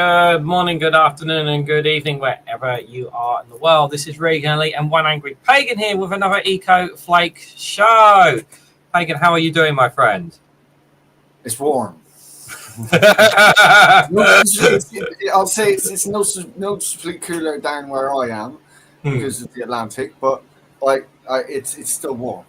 Good morning, good afternoon, and good evening, wherever you are in the world. This is Reganelite and One Angry Pagan here with another Eco Flake show. Pagan, how are you doing, my friend? It's warm. I'll say it's noticeably cooler down where I am because of the Atlantic, but like it's still warm.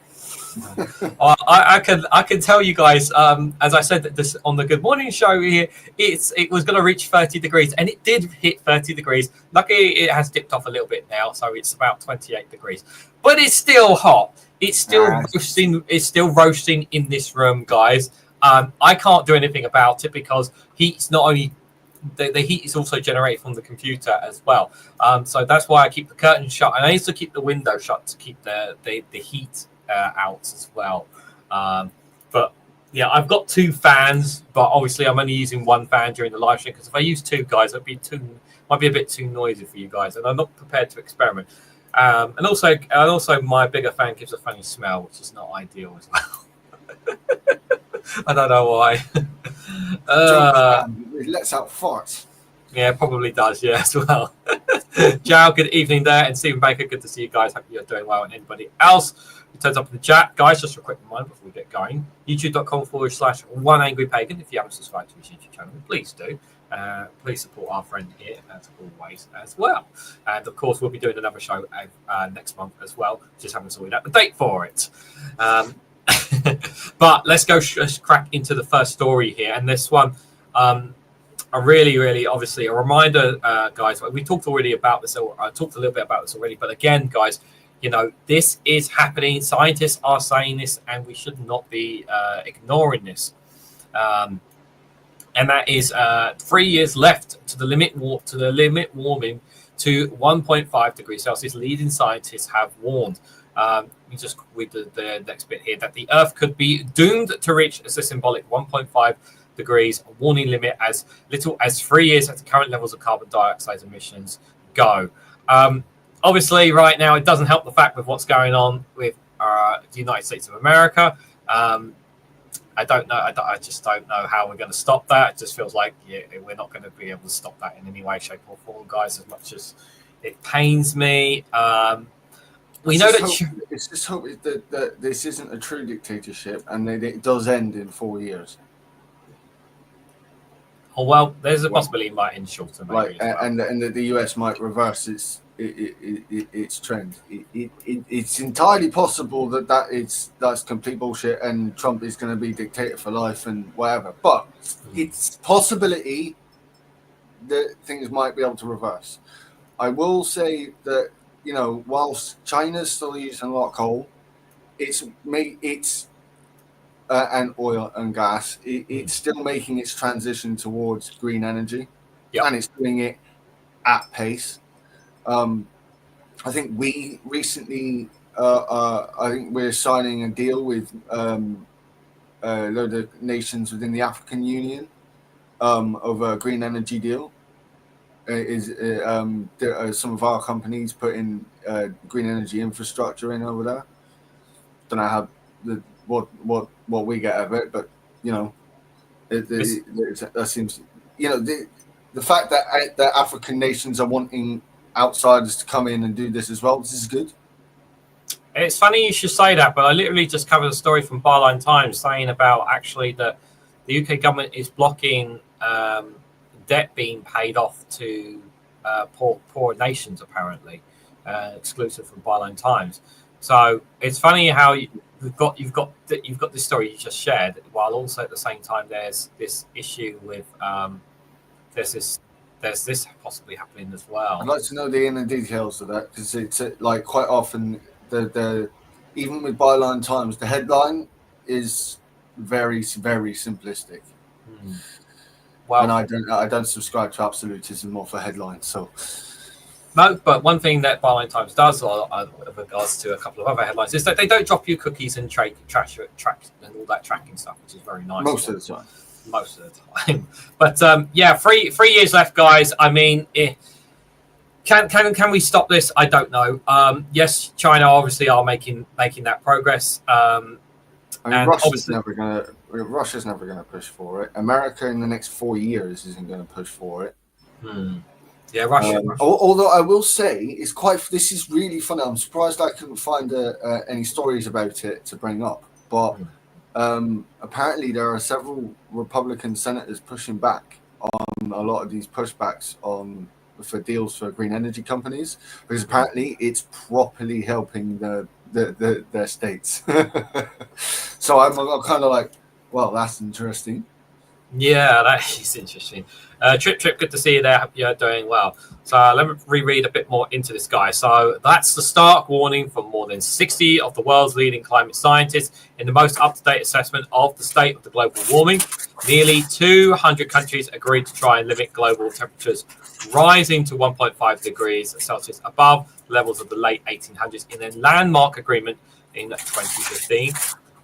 I can tell you guys, as I said this on the Good Morning show here, it was going to reach 30 degrees, and it did hit 30 degrees. Luckily, it has dipped off a little bit now, so it's about 28 degrees. But it's still hot. It's still roasting. It's still roasting in this room, guys. I can't do anything about it because heat's not only the heat is also generated from the computer as well. So that's why I keep the curtain shut, and I used to keep the window shut to keep the heat out as well. But yeah, I've got two fans, but obviously I'm only using one fan during the live stream because if I use two, guys, might be a bit too noisy for you guys, and I'm not prepared to experiment. And also my bigger fan gives a funny smell, which is not ideal as well. I don't know why. It lets out farts. Yeah, it probably does. Yeah, as well. Joe, good evening there, and Stephen Baker, good to see you guys. Hope you're doing well, and anybody else who turns up in the chat, guys. Just a quick reminder before we get going: YouTube.com/One Angry Pagan. If you haven't subscribed to his YouTube channel, please do. Please support our friend here as always as well. And of course, we'll be doing another show next month as well. Just haven't sorted out the date for it. But let's crack into the first story here, and this one. A really, obviously, a reminder, guys. We talked already about this. I talked a little bit about this already, but again, guys, you know, this is happening. Scientists are saying this, and we should not be ignoring this. And that is 3 years left to the limit warming to 1.5 degrees Celsius. Leading scientists have warned. We just read the next bit here that the Earth could be doomed to reach a symbolic 1.5 degrees warning limit as little as 3 years at the current levels of carbon dioxide emissions go. Obviously, right now, it doesn't help the fact with what's going on with the United States of America. I don't know. I just don't know how we're going to stop that. It just feels like we're not going to be able to stop that in any way, shape, or form, guys, as much as it pains me. We know that it's just hope that this isn't a true dictatorship and that it does end in 4 years. Oh, well, there's a possibility it might end shorter, maybe. And that the US might reverse its trend. It's entirely possible that's complete bullshit and Trump is going to be dictator for life and whatever. But it's possibility that things might be able to reverse. I will say that, you know, whilst China's still using a lot of coal, and oil and gas, it's still making its transition towards green energy, and it's doing it at pace. I think we recently, I think we're signing a deal with a load of nations within the African Union over a green energy deal. There are some of our companies putting green energy infrastructure in over there. Don't know how what we get out of it, but you know, that seems, you know, the fact that the African nations are wanting outsiders to come in and do this as well. This is good. It's funny you should say that, but I literally just covered a story from Barline Times saying about actually that the UK government is blocking debt being paid off to poor nations, apparently, exclusive from Barline Times. So it's funny how you've got this story you just shared, while also at the same time there's this issue with there's this possibly happening as well. I'd like to know the inner details of that, because it's like quite often the even with Byline Times, the headline is very simplistic. Well, and I don't subscribe to absolutism or for headlines. So no, but one thing that Byline Times does, with regards to a couple of other headlines, is that they don't drop you cookies and track and all that tracking stuff, which is very nice. Most of the time. But yeah, 3 years left, guys. I mean, can we stop this? I don't know. Yes, China obviously are making that progress. I mean, Russia's never gonna push for it. America in the next 4 years isn't going to push for it. Yeah, Russia. Although I will say, this is really funny. I'm surprised I couldn't find any stories about it to bring up. But apparently there are several Republican senators pushing back on a lot of these pushbacks for deals for green energy companies, because apparently it's properly helping their states. So I'm kind of like, well, that's interesting. Yeah, that is interesting. Trip, good to see you there. Hope you're doing well. So let me reread a bit more into this guy. So that's the stark warning from more than 60 of the world's leading climate scientists in the most up-to-date assessment of the state of the global warming. Nearly 200 countries agreed to try and limit global temperatures rising to 1.5 degrees Celsius above levels of the late 1800s in a landmark agreement in 2015,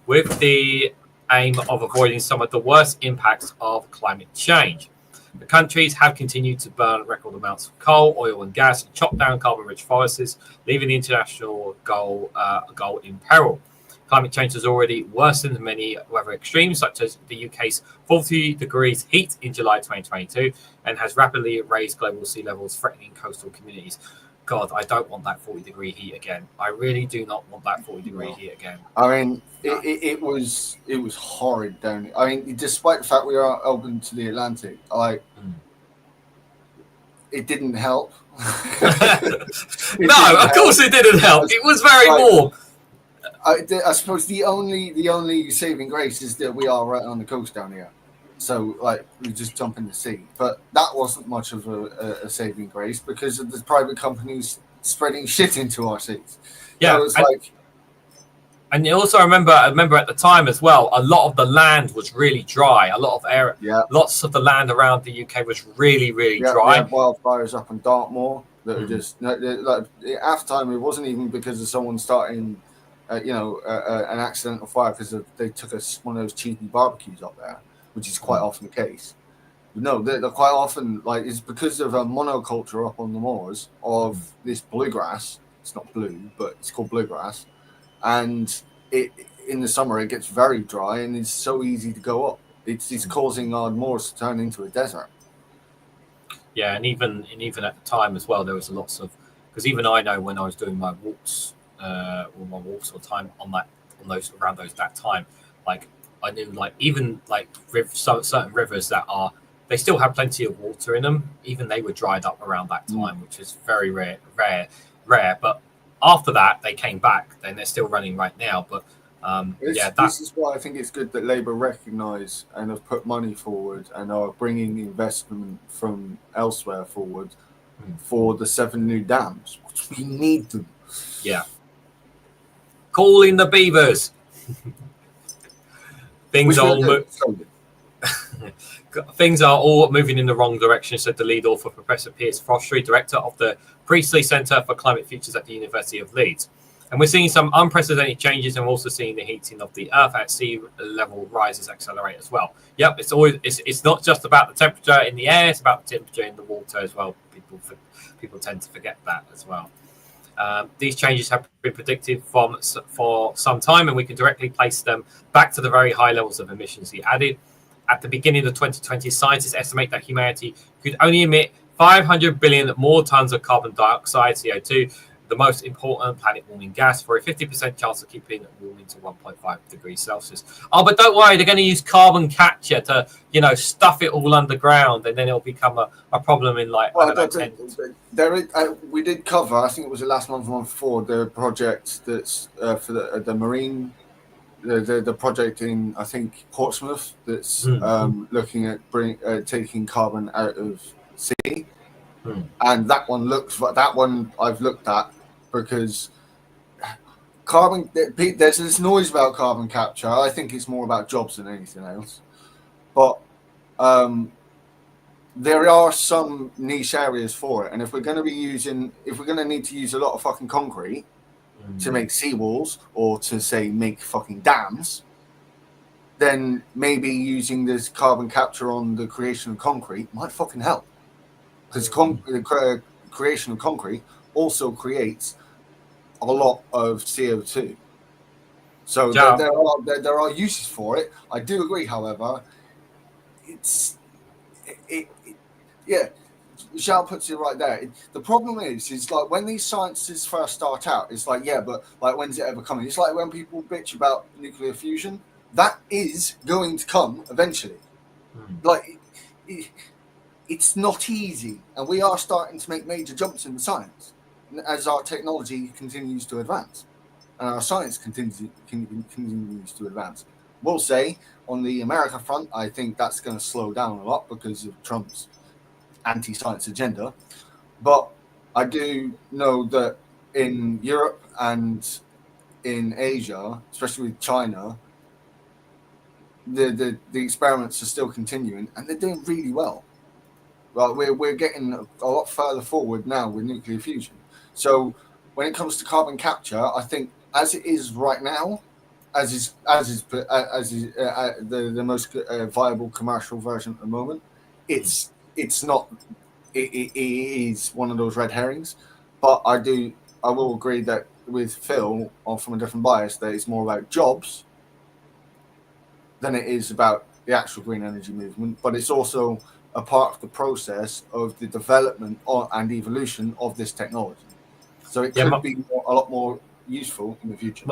with the aim of avoiding some of the worst impacts of climate change. The countries have continued to burn record amounts of coal, oil, and gas, and chop down carbon-rich forests, leaving the international goal in peril. Climate change has already worsened many weather extremes, such as the UK's 40 degrees heat in July 2022, and has rapidly raised global sea levels, threatening coastal communities. God, I don't want that 40-degree heat again. I really do not want that 40-degree heat again. I mean, it was horrid down here. I mean, despite the fact we are open to the Atlantic, it didn't help. Of course it didn't help. It was very warm. I suppose the only saving grace is that we are right on the coast down here. So, we just jump in the sea. But that wasn't much of a saving grace because of the private companies spreading shit into our seas. Yeah, so it's and you also remember at the time as well, a lot of the land was really dry. A lot of lots of the land around the UK was really, really dry. We had wildfires up in Dartmoor that were just half time. It wasn't even because of someone starting, an accidental fire because they took one of those cheapy barbecues up there, which is quite often the case. But no, they're quite often it's because of a monoculture up on the moors of this bluegrass. It's not blue, but it's called bluegrass. And in the summer it gets very dry and it's so easy to go up. It's causing our moors to turn into a desert. Yeah, and even at the time as well, there was lots of, because even I know when I was doing my walks, or time on that time, I knew even certain rivers that they still have plenty of water in them. Even they were dried up around that time, which is very rare. But after that, they came back. Then they're still running right now. But this is why I think it's good that Labour recognise and have put money forward and are bringing investment from elsewhere forward for the 7 new dams. We need them. Yeah. Calling the beavers. Things are all moving in the wrong direction, said the lead author, Professor Piers Frostry, director of the Priestley Centre for Climate Futures at the University of Leeds. And we're seeing some unprecedented changes, and we're also seeing the heating of the Earth at sea level rises accelerate as well. Yep, it's not just about the temperature in the air; it's about the temperature in the water as well. People tend to forget that as well. These changes have been predicted for some time, and we can directly place them back to the very high levels of emissions. He added, at the beginning of the 2020s, scientists estimate that humanity could only emit 500 billion more tons of carbon dioxide, CO2, the most important planet-warming gas, for a 50% chance of keeping warming to 1.5 degrees Celsius. Oh, but don't worry, they're going to use carbon capture to, stuff it all underground, and then it'll become a problem in we did cover, I think it was the last month before, the project that's for the marine, the project in, I think, Portsmouth that's looking at taking carbon out of sea. And that one I've looked at, because there's this noise about carbon capture. I think it's more about jobs than anything else. But there are some niche areas for it, and if we're going to need to use a lot of fucking concrete to make seawalls or to say make fucking dams, then maybe using this carbon capture on the creation of concrete might fucking help. Because the creation of concrete also creates a lot of CO2. So there are uses for it. I do agree, however, Zhao puts it right there. The problem is like when these sciences first start out, it's like, yeah, but like when's it ever coming? It's like when people bitch about nuclear fusion, that is going to come eventually. Like it's not easy, and we are starting to make major jumps in the science as our technology continues to advance, and our science continues to advance. We'll say on the America front, I think that's going to slow down a lot because of Trump's anti-science agenda, but I do know that in Europe and in Asia, especially with China, the experiments are still continuing and they're doing really well. Right, we're getting a lot further forward now with nuclear fusion. So when it comes to carbon capture, I think as it is right now, as is the most viable commercial version at the moment, it's not. It is one of those red herrings, but I will agree that with Phil, or from a different bias, that it's more about jobs than it is about the actual green energy movement. But it's also a part of the process of the development and evolution of this technology. So it could be a lot more useful in the future.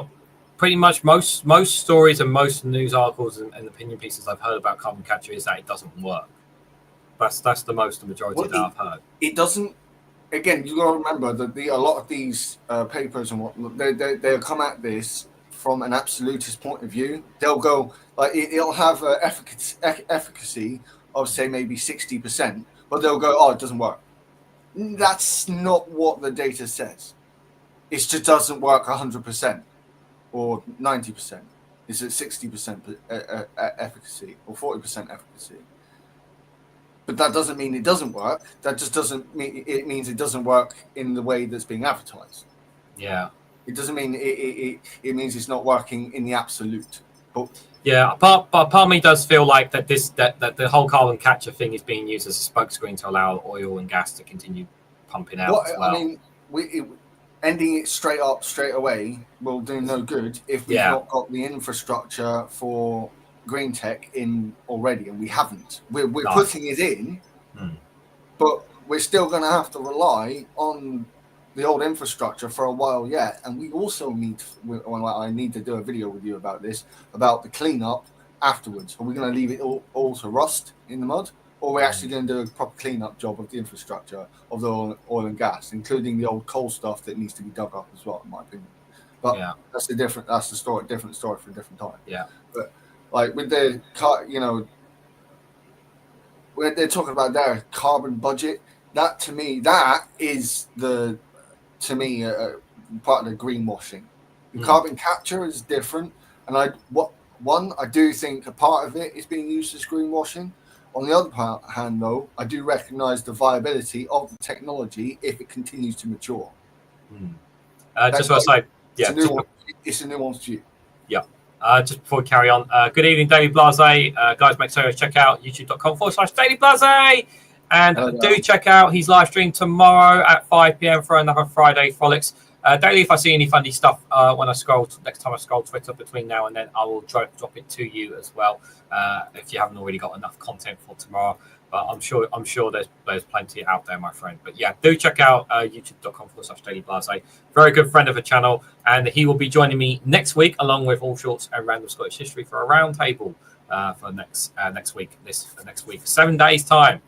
Pretty much most stories and most news articles and opinion pieces I've heard about carbon capture is that it doesn't work. That's the majority that I've heard. It doesn't. Again, you got to remember that a lot of these papers and whatnot, they'll come at this from an absolutist point of view. They'll go like it'll have efficacy of say maybe 60%, but they'll go, oh, it doesn't work. That's not what the data says. It just doesn't work 100% or 90%. It's at 60% efficacy or 40% efficacy. But that doesn't mean it doesn't work. That just doesn't mean it means it doesn't work in the way that's being advertised. Yeah. It doesn't mean it means it's not working in the absolute. But yeah, part of me does feel like that the whole carbon capture thing is being used as a smokescreen to allow oil and gas to continue pumping out as well. I mean, ending it straight away will do no good if we've not got the infrastructure for green tech in already, and we haven't. We're putting it in, but we're still going to have to rely on the old infrastructure for a while yet. And we also I need to do a video with you about this, about the cleanup afterwards. Are we going to leave it all to rust in the mud, or are we actually going to do a proper cleanup job of the infrastructure of the oil and gas, including the old coal stuff that needs to be dug up as well, in my opinion? But that's a different story for a different time. Yeah. But like with the when they're talking about their carbon budget, that to me is part of the greenwashing. The carbon capture is different, and I do think a part of it is being used as greenwashing. On the other hand, though, I do recognise the viability of the technology if it continues to mature. Just what I say, it's a nuanced view. Yeah. Just before we carry on, good evening, Daily Blase. Guys, make sure you check out youtube.com/Daily Blase. And do check out his live stream tomorrow at 5 p.m. for another Friday Frolics. Daily, if I see any funny stuff next time I scroll Twitter between now and then, I will drop it to you as well. If you haven't already got enough content for tomorrow, but I'm sure there's plenty out there, my friend. But yeah, do check out youtube.com/Daily Blase. Very good friend of the channel, and he will be joining me next week along with All Shorts and Random Scottish History for a round table for next week. Next week, 7 days time.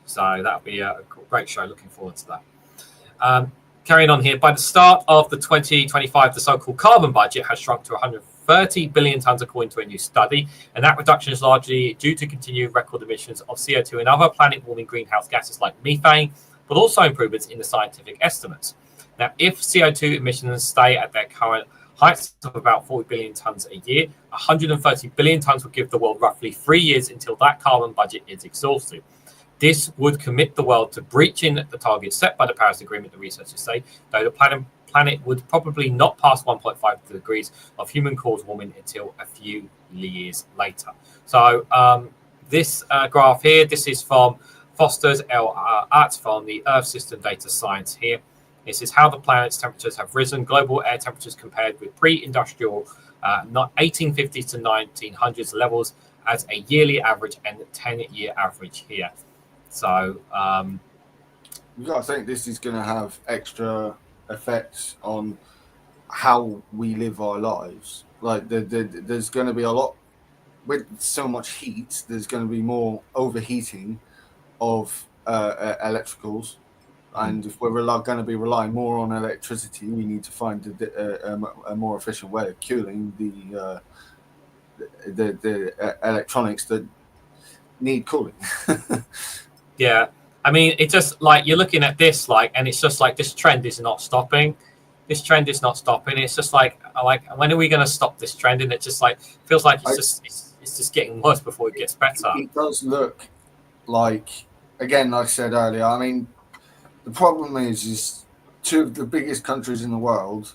So that'll be a great show. Looking forward to that. Carrying on here, by the start of the 2025, the so-called carbon budget has shrunk to 130 billion tonnes according to a new study, and that reduction is largely due to continued record emissions of CO2 and other planet-warming greenhouse gases like methane, but also improvements in the scientific estimates. Now, if CO2 emissions stay at their current heights of about 40 billion tonnes a year, 130 billion tonnes would give the world roughly 3 years until that carbon budget is exhausted. This would commit the world to breaching the target set by the Paris Agreement, the researchers say, though the planet would probably not pass 1.5 degrees of human-caused warming until a few years later. So this graph here, this is from Foster's Art from the Earth System Data Science here. This is how the planet's temperatures have risen. Global air temperatures compared with pre-industrial 1850s to 1900s levels as a yearly average and 10-year average here. So you've got to think this is going to have extra effects on how we live our lives. Like there's going to be a lot with so much heat. There's going to be more overheating of electricals, and if we're going to be relying more on electricity, we need to find a more efficient way of cooling the electronics that need cooling. Yeah, I mean, it's just like you're looking at this, like, and it's just like this trend is not stopping. This trend is not stopping. It's just like when are we going to stop this trend? And it just like feels like it's just getting worse before it gets better. It does look like, again, like I said earlier. I mean, the problem is two of the biggest countries in the world.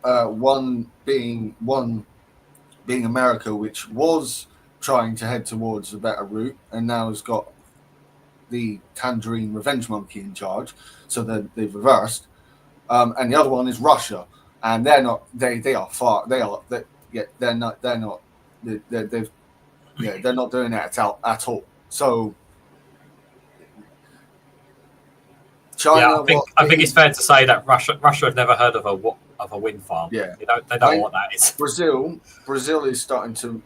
One being America, which was trying to head towards a better route, and now has got the tangerine revenge monkey in charge, so they've reversed. And the other one is Russia, and they're not doing it at all. So China, I think it's fair to say that Russia had never heard of a wind farm. Yeah, they don't know what that is. Brazil is starting to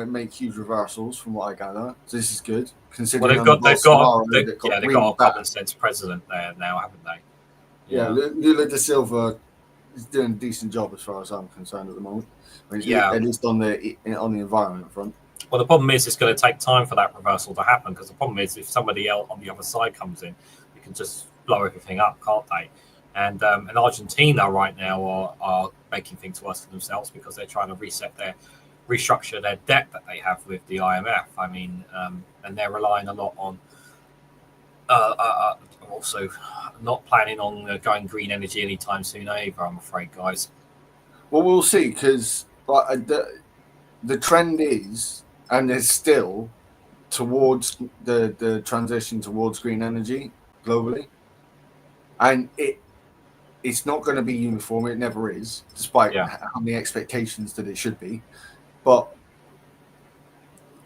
make huge reversals, from what I gather. So this is good. Considering they've got a common sense president there now, haven't they? Yeah, Lula da Silva is doing a decent job as far as I'm concerned at the moment. I mean, at least on the environment front. Well, the problem is it's going to take time for that reversal to happen, because the problem is if somebody else on the other side comes in, they can just blow everything up, can't they? And Argentina right now are making things worse for themselves because they're trying to restructure their debt that they have with the IMF. I mean, and they're relying a lot on also not planning on going green energy anytime soon either, I'm afraid, guys. Well, we'll see, because the trend is, and there's still, towards the transition towards green energy globally, and it's not going to be uniform. It never is, despite how many expectations that it should be. But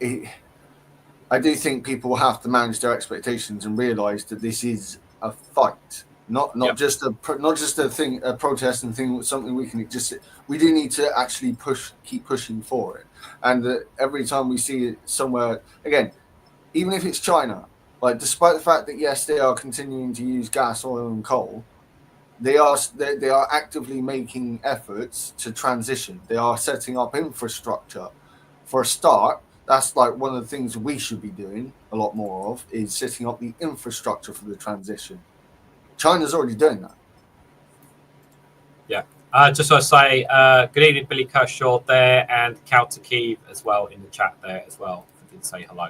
I do think people have to manage their expectations and realise that this is a fight, not just a thing, a protest and thing. Something we do need to actually keep pushing for it. And every time we see it somewhere again, even if it's China, like despite the fact that yes, they are continuing to use gas, oil, and coal, they are actively making efforts to transition. They are setting up infrastructure. For a start, that's like one of the things we should be doing a lot more of, is setting up the infrastructure for the transition. China's already doing that. Yeah. Just want to say good evening, Billy Kershaw there, and Counter Kiev as well in the chat there as well. I did say hello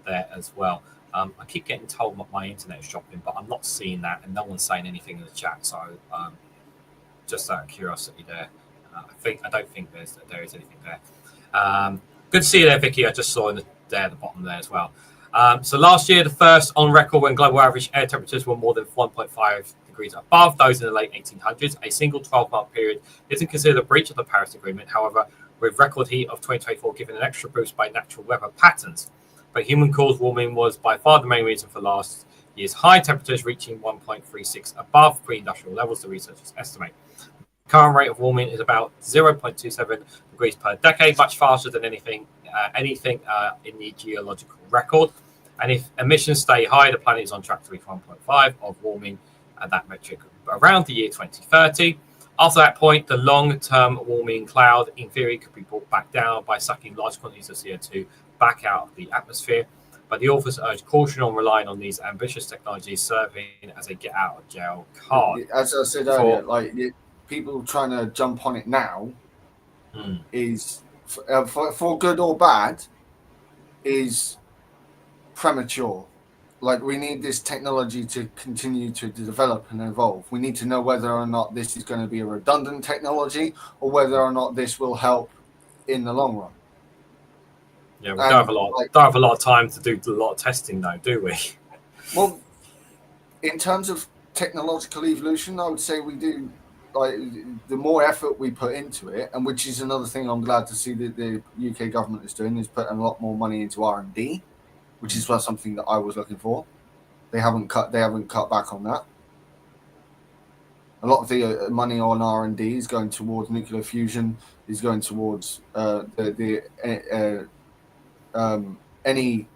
there as well. I keep getting told my internet is dropping, but I'm not seeing that, and no one's saying anything in the chat. So just out of curiosity there, I don't think there is anything there. Good to see you there, Vicky. I just saw at the bottom there as well. So last year, the first on record when global average air temperatures were more than 1.5 degrees above those in the late 1800s. A single 12-month period isn't considered a breach of the Paris Agreement. However, with record heat of 2024 given an extra boost by natural weather patterns. But human-caused warming was by far the main reason for last year's high temperatures reaching 1.36 above pre-industrial levels, the researchers estimate. The current rate of warming is about 0.27 degrees per decade, much faster than anything in the geological record. And if emissions stay high, the planet is on track to reach 1.5 of warming at that metric around the year 2030. After that point, the long-term warming cloud, in theory, could be brought back down by sucking large quantities of CO2 back out of the atmosphere. But the authors urge caution on relying on these ambitious technologies serving as a get-out-of-jail card. As I said earlier, people trying to jump on it now is, for good or bad, is premature. Like, we need this technology to continue to develop and evolve. We need to know whether or not this is going to be a redundant technology or whether or not this will help in the long run. Yeah, we don't have a lot of time to do a lot of testing, though, do we? Well, in terms of technological evolution, I would say we do. Like, the more effort we put into it, and which is another thing I'm glad to see that the UK government is doing, is putting a lot more money into R&D. which is something that I was looking for. They haven't cut back on that. A lot of the money on R&D is going towards nuclear fusion, is going towards any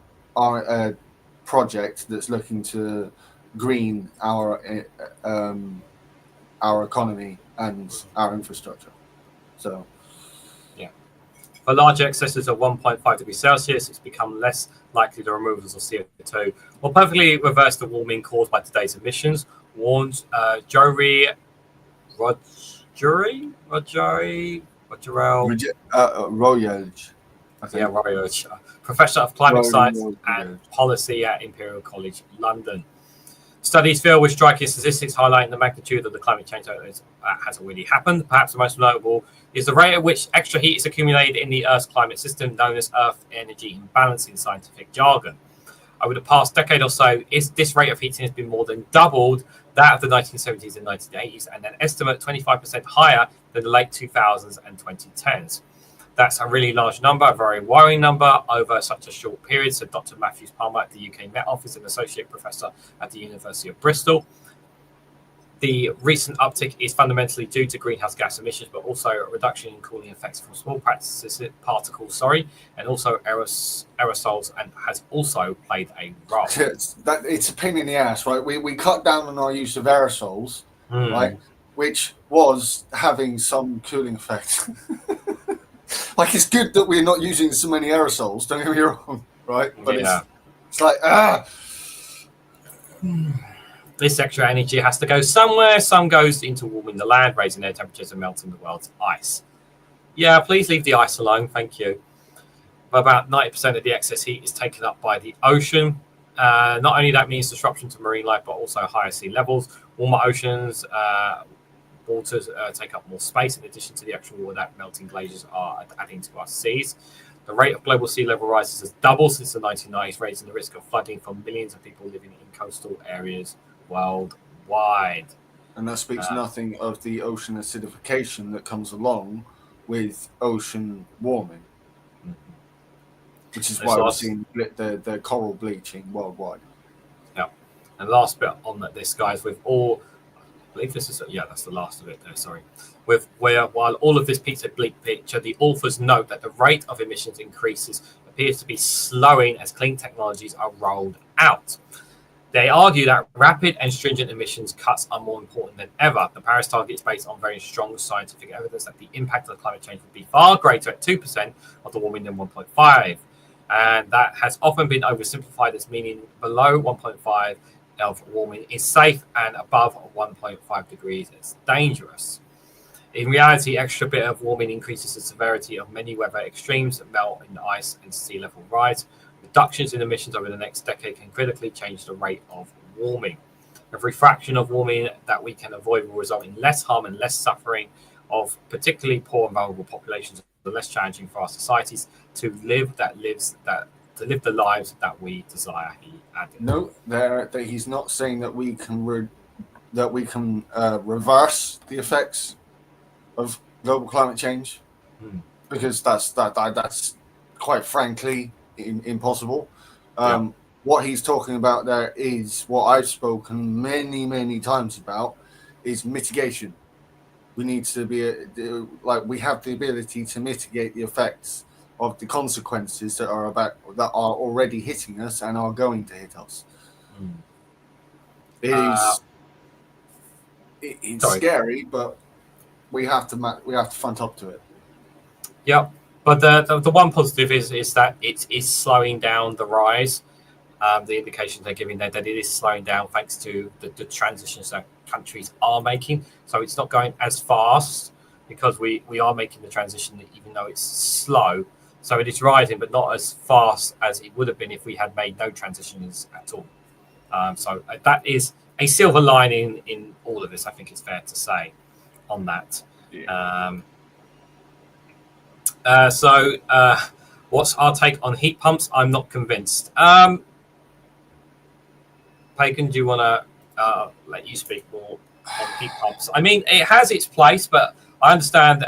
project that's looking to green our economy and our infrastructure. So, yeah. For larger excesses of 1.5 degrees Celsius, it's become less likely the removals of CO2 will perfectly reverse the warming caused by today's emissions, warns Rogerel, Royage, Professor of Climate Science and Policy at Imperial College London. Studies filled with striking statistics highlighting the magnitude of the climate change that has already happened. Perhaps the most notable is the rate at which extra heat is accumulated in the Earth's climate system, known as Earth energy imbalance in scientific jargon. Over the past decade or so, this rate of heating has been more than doubled that of the 1970s and 1980s, and an estimate 25% higher than the late 2000s and 2010s. That's a really large number, a very worrying number over such a short period, said Dr. Matthews Palmer at the UK Met Office, an associate professor at the University of Bristol. The recent uptick is fundamentally due to greenhouse gas emissions, but also a reduction in cooling effects from small particles, and also aerosols, and has also played a role. It's a pain in the ass, right? We cut down on our use of aerosols, right, which was having some cooling effect. Like, it's good that we're not using so many aerosols, don't get me wrong, right? But it's like, This extra energy has to go somewhere. Some goes into warming the land, raising air temperatures and melting the world's ice. Yeah, please leave the ice alone, thank you. But about 90% of the excess heat is taken up by the ocean. Not only that means disruption to marine life, but also higher sea levels. Warmer oceans, waters take up more space in addition to the actual water that melting glaciers are adding to our seas. The rate of global sea level rises has doubled since the 1990s, raising the risk of flooding for millions of people living in coastal areas worldwide. And that speaks nothing of the ocean acidification that comes along with ocean warming, which is why we're seeing the coral bleaching worldwide. Yeah. And last bit on this, guys, with all... I believe this is that's the last of it there, sorry. While all of this paints a bleak picture, the authors note that the rate of emissions increases appears to be slowing as clean technologies are rolled out. They argue that rapid and stringent emissions cuts are more important than ever. The Paris target is based on very strong scientific evidence that the impact of climate change would be far greater at 2% of the warming than 1.5. And that has often been oversimplified as meaning below 1.5 of warming is safe and above 1.5 degrees is dangerous. In reality, extra bit of warming increases the severity of many weather extremes, melt in ice and sea level rise. Reductions in emissions over the next decade can critically change the rate of warming. Every fraction of warming that we can avoid will result in less harm and less suffering of particularly poor and vulnerable populations, the less challenging for our societies to live the lives that we desire. He added. No, that he's not saying that we can reverse the effects of global climate change, because that's quite frankly impossible. What he's talking about there is what I've spoken many times about, is mitigation. We need to be we have the ability to mitigate the effects of the consequences that are already hitting us and are going to hit us. It's scary, but we have to front up to it. Yeah, but the one positive is that it is slowing down the rise. The indications they're giving there that it is slowing down thanks to the transitions that countries are making. So it's not going as fast because we are making the transition, even though it's slow. So it is rising, but not as fast as it would have been if we had made no transitions at all. So that is a silver lining in all of this, I think it's fair to say on that. Yeah. What's our take on heat pumps? I'm not convinced. Pagan, do you want to let you speak more on heat pumps? I mean, it has its place, but I understand the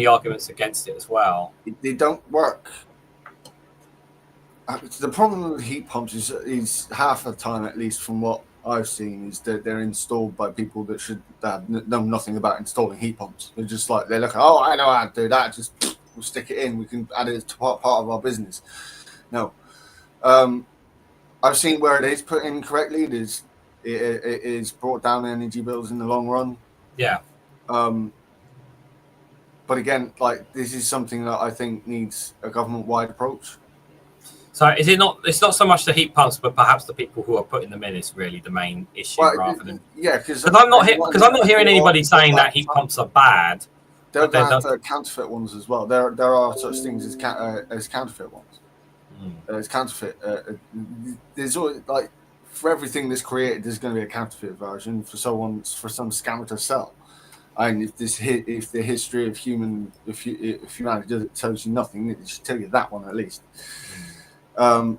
arguments against it as well. They don't work. the problem with heat pumps is half the time, at least from what I've seen, is that they're installed by people that know nothing about installing heat pumps. They're just like, they look, oh, I know how to do that. Just we'll stick it in. We can add it to part of our business. No, I've seen where it is put in correctly. It is brought down energy bills in the long run. Yeah. But again, like, this is something that I think needs a government-wide approach. So is it not? It's not so much the heat pumps, but perhaps the people who are putting them in is really the main issue, rather than because I'm not hearing anybody saying that heat pumps are bad. There are counterfeit ones as well. There are such things as counterfeit ones. As counterfeit. There's always, like, for everything that's created, there's going to be a counterfeit version for some scammer to sell. And if the history of humanity tells you nothing, it should tell you that one at least. But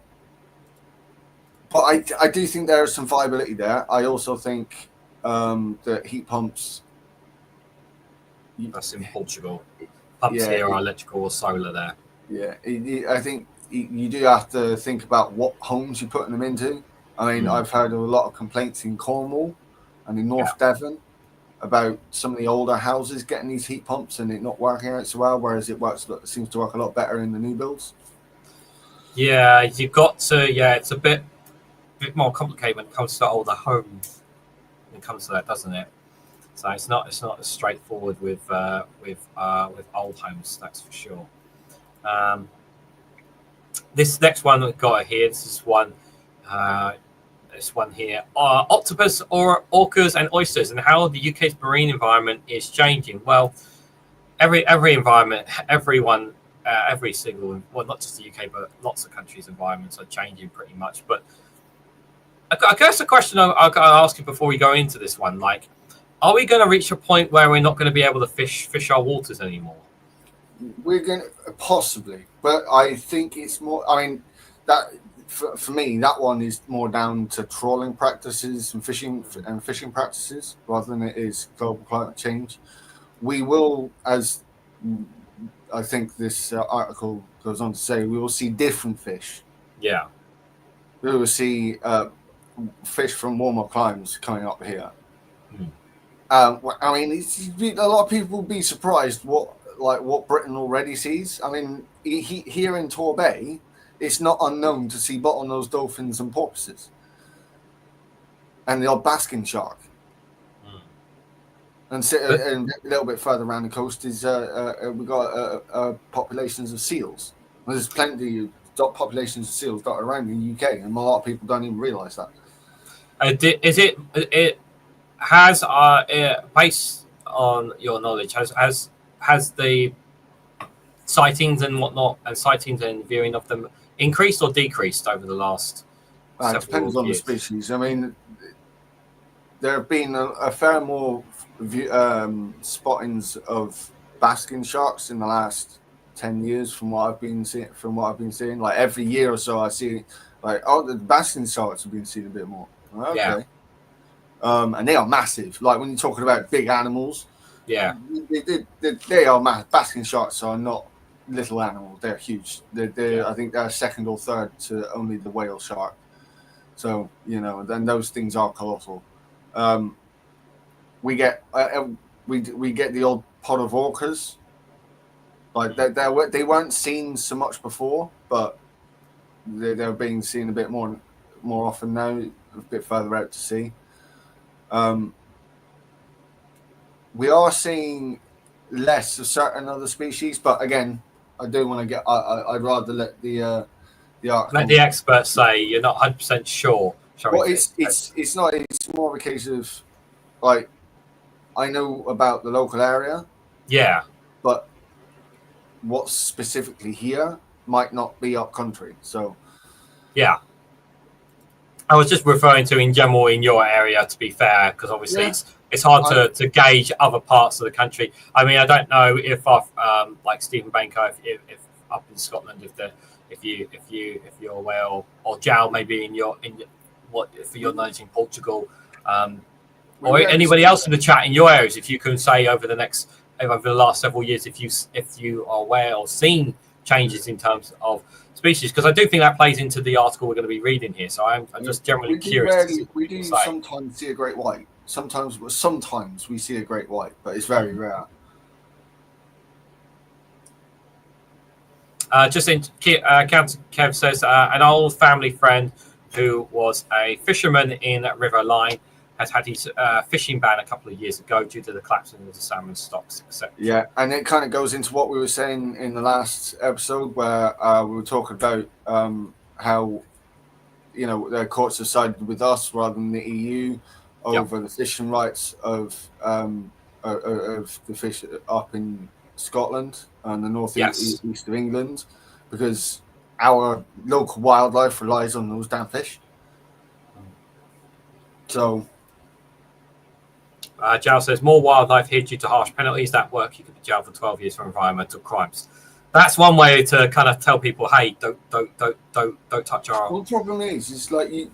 I do think there is some viability there. I also think that heat pumps. That's in Portugal. Pumps here are electrical or solar there. Yeah, I think you do have to think about what homes you're putting them into. I mean, I've heard of a lot of complaints in Cornwall and in North Devon about some of the older houses getting these heat pumps and it not working out so well, whereas it seems to work a lot better in the new builds. Yeah, you've got to. Yeah, it's a bit more complicated when it comes to older homes. When it comes to that, doesn't it? So it's not as straightforward with old homes. That's for sure. This next one we've got here. This one here. Octopus or Orcas and Oysters, and how the UK's marine environment is changing. Well, every environment, everyone. Every single, well, not just the UK, but lots of countries' environments are changing pretty much. But I guess the question I'll ask you before we go into this one, like, are we going to reach a point where we're not going to be able to fish our waters anymore? We're going to possibly, but I think it's more. I mean, that for me, that one is more down to trawling practices and fishing practices rather than it is global climate change. We will, as I think this article goes on to say, we will see different fish. Yeah. We will see fish from warmer climes coming up here. I mean, a lot of people will be surprised what Britain already sees. I mean, here in Tor Bay, it's not unknown to see bottlenose dolphins and porpoises. And the odd basking shark. And a little bit further around the coast is we've got populations of seals. There's plenty of populations of seals dotted around in the UK, and a lot of people don't even realise that. Has based on your knowledge, has the sightings and whatnot, and sightings and viewing of them increased or decreased over the last? It depends on the species. I mean, there have been a fair more spottings of basking sharks in the last 10 years from what I've been seeing. Like every year or so I see like, the basking sharks have been seen a bit more. Okay. Yeah. And they are massive. Like when you're talking about big animals, yeah, they are massive. Basking sharks are not little animals. They're huge. I think they're second or third to only the whale shark. So, then those things are colossal. We get the old pod of orcas. Like they weren't seen so much before, but they're being seen a bit more often now, a bit further out to sea. We are seeing less of certain other species, but again, I do want to get. I'd rather let the experts say. You're not 100% sure. Well, it's not. It's more of a case of like I know about the local area. Yeah, but what's specifically here might not be up country. So yeah. I was just referring to in general in your area, to be fair, because obviously it's hard to gauge other parts of the country. I mean, I don't know if like Stephen Banker, if up in Scotland, if you're aware, or Jal maybe for your knowledge in Portugal, or anybody else in the chat in your areas, if you can say over the last several years, if you are aware or seen changes in terms of species, because I do think that plays into the article we're going to be reading here. So I'm just generally curious. We do sometimes see a great white. Sometimes we see a great white, but it's very rare. Just in Kev says an old family friend who was a fisherman in River Line has had his fishing ban a couple of years ago due to the collapsing of the salmon stocks, etc. Yeah, and it kind of goes into what we were saying in the last episode where we were talking about how, the courts have sided with us rather than the EU over the fishing rights of the fish up in Scotland and the northeast east of England, because our local wildlife relies on those damn fish. So Jal says more wildlife here due to harsh penalties. That work you could be jailed for 12 years for environmental crimes. That's one way to kind of tell people, hey, don't touch our. Well, the problem is like you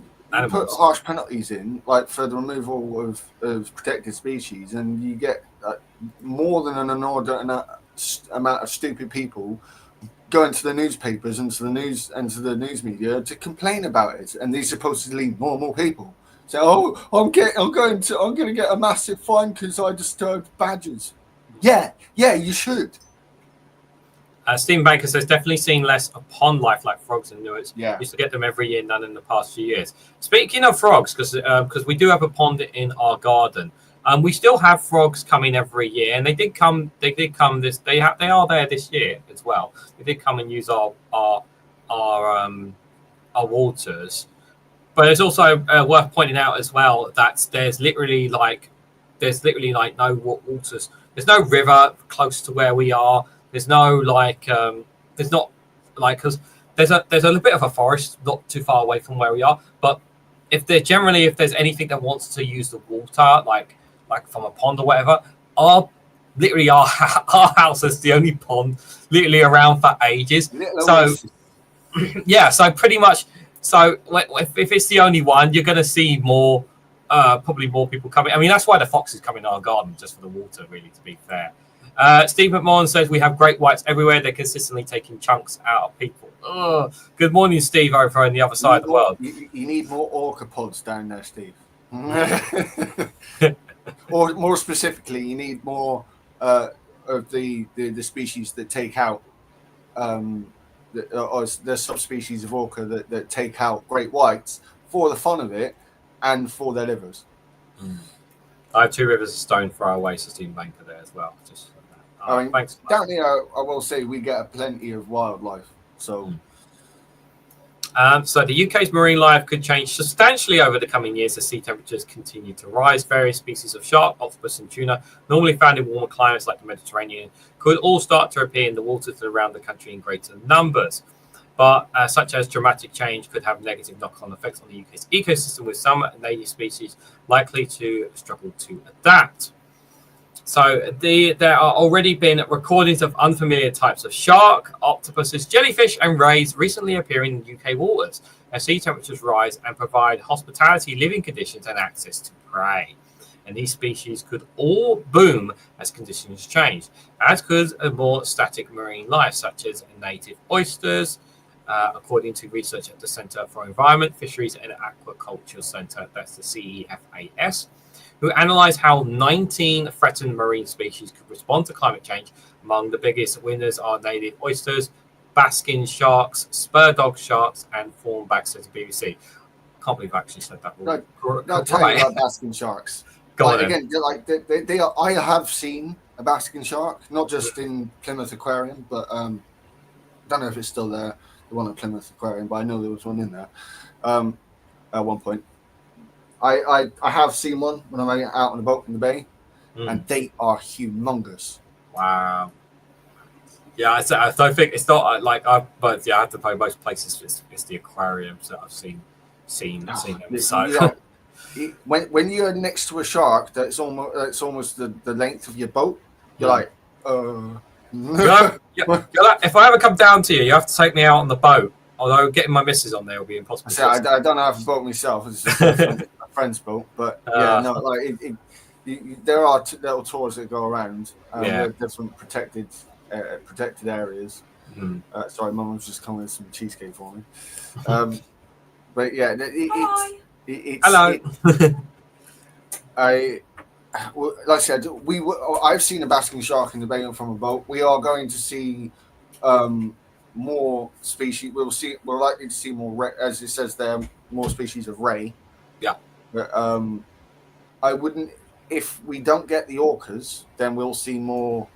put harsh penalties in, like for the removal of protected species, and you get more than an inordinate amount of stupid people going to the newspapers and to the news media to complain about it, and these supposedly normal people. So, I'm going to get a massive fine because I disturbed badgers. Yeah, you should. Stephen Banker says definitely seen less of pond life like frogs and newts. Yeah, used to get them every year, none in the past few years. Speaking of frogs, because we do have a pond in our garden, we still have frogs coming every year, and they did come this. They are there this year as well. They did come and use our waters. But it's also worth pointing out as well that there's literally no waters. There's no river close to where we are. There's no because there's a little bit of a forest not too far away from where we are. But if there's anything that wants to use the water, like from a pond or whatever, our house is the only pond literally around for ages. So yeah, so pretty much. So if it's the only one, you're going to see probably more people coming. I mean, that's why the foxes come in our garden, just for the water, really, to be fair. Steve McMahon says we have great whites everywhere. They're consistently taking chunks out of people. Ugh. Good morning, Steve, over on the other side of the world. You need more orca pods down there, Steve. Or more specifically, you need more of the species that take out the subspecies of orca that take out great whites for the fun of it and for their livers. I have 2 rivers of stone throw away, so Stephen Banker there as well. Just thanks. Down here, I will say we get plenty of wildlife. So. So the UK's marine life could change substantially over the coming years as sea temperatures continue to rise. Various species of shark, octopus, and tuna, normally found in warmer climates like the Mediterranean, could all start to appear in the waters around the country in greater numbers. But such as dramatic change could have negative knock-on effects on the UK's ecosystem, with some native species likely to struggle to adapt. So there are already been recordings of unfamiliar types of shark, octopuses, jellyfish, and rays recently appearing in UK waters as sea temperatures rise and provide hospitality, living conditions, and access to prey. And these species could all boom as conditions change, as could a more static marine life, such as native oysters, according to research at the Centre for Environment, Fisheries and Aquaculture Centre, that's the CEFAS, who analysed how 19 threatened marine species could respond to climate change. Among the biggest winners are native oysters, basking sharks, spur dog sharks, and thornback, says the BBC. Can't believe I actually said that wrong. I'll tell you about basking sharks. Again, they are. I have seen a basking shark, not just in Plymouth Aquarium, but I don't know if it's still there, the one at Plymouth Aquarium, but I know there was one in there at one point. I have seen one when I'm out on a boat in the bay, and they are humongous. Wow. Yeah, I don't think it's not but yeah, I have to play most places. It's the aquariums that I've seen them. So. Yeah, when you're next to a shark that's almost the length of your boat, you're like, if I ever come down to you, you have to take me out on the boat. Although getting my missus on there will be impossible. I don't have a boat myself. It's just a friend's boat, but there are little tours that go around. There are different protected areas. Sorry, Mum was just coming with some cheesecake for me. But yeah, it's hello. Well, like I said, I've seen a basking shark in the bay from a boat. We are going to see more species. We're likely to see more, as it says there, more species of ray. Yeah. But I wouldn't. If we don't get the orcas, then we'll see more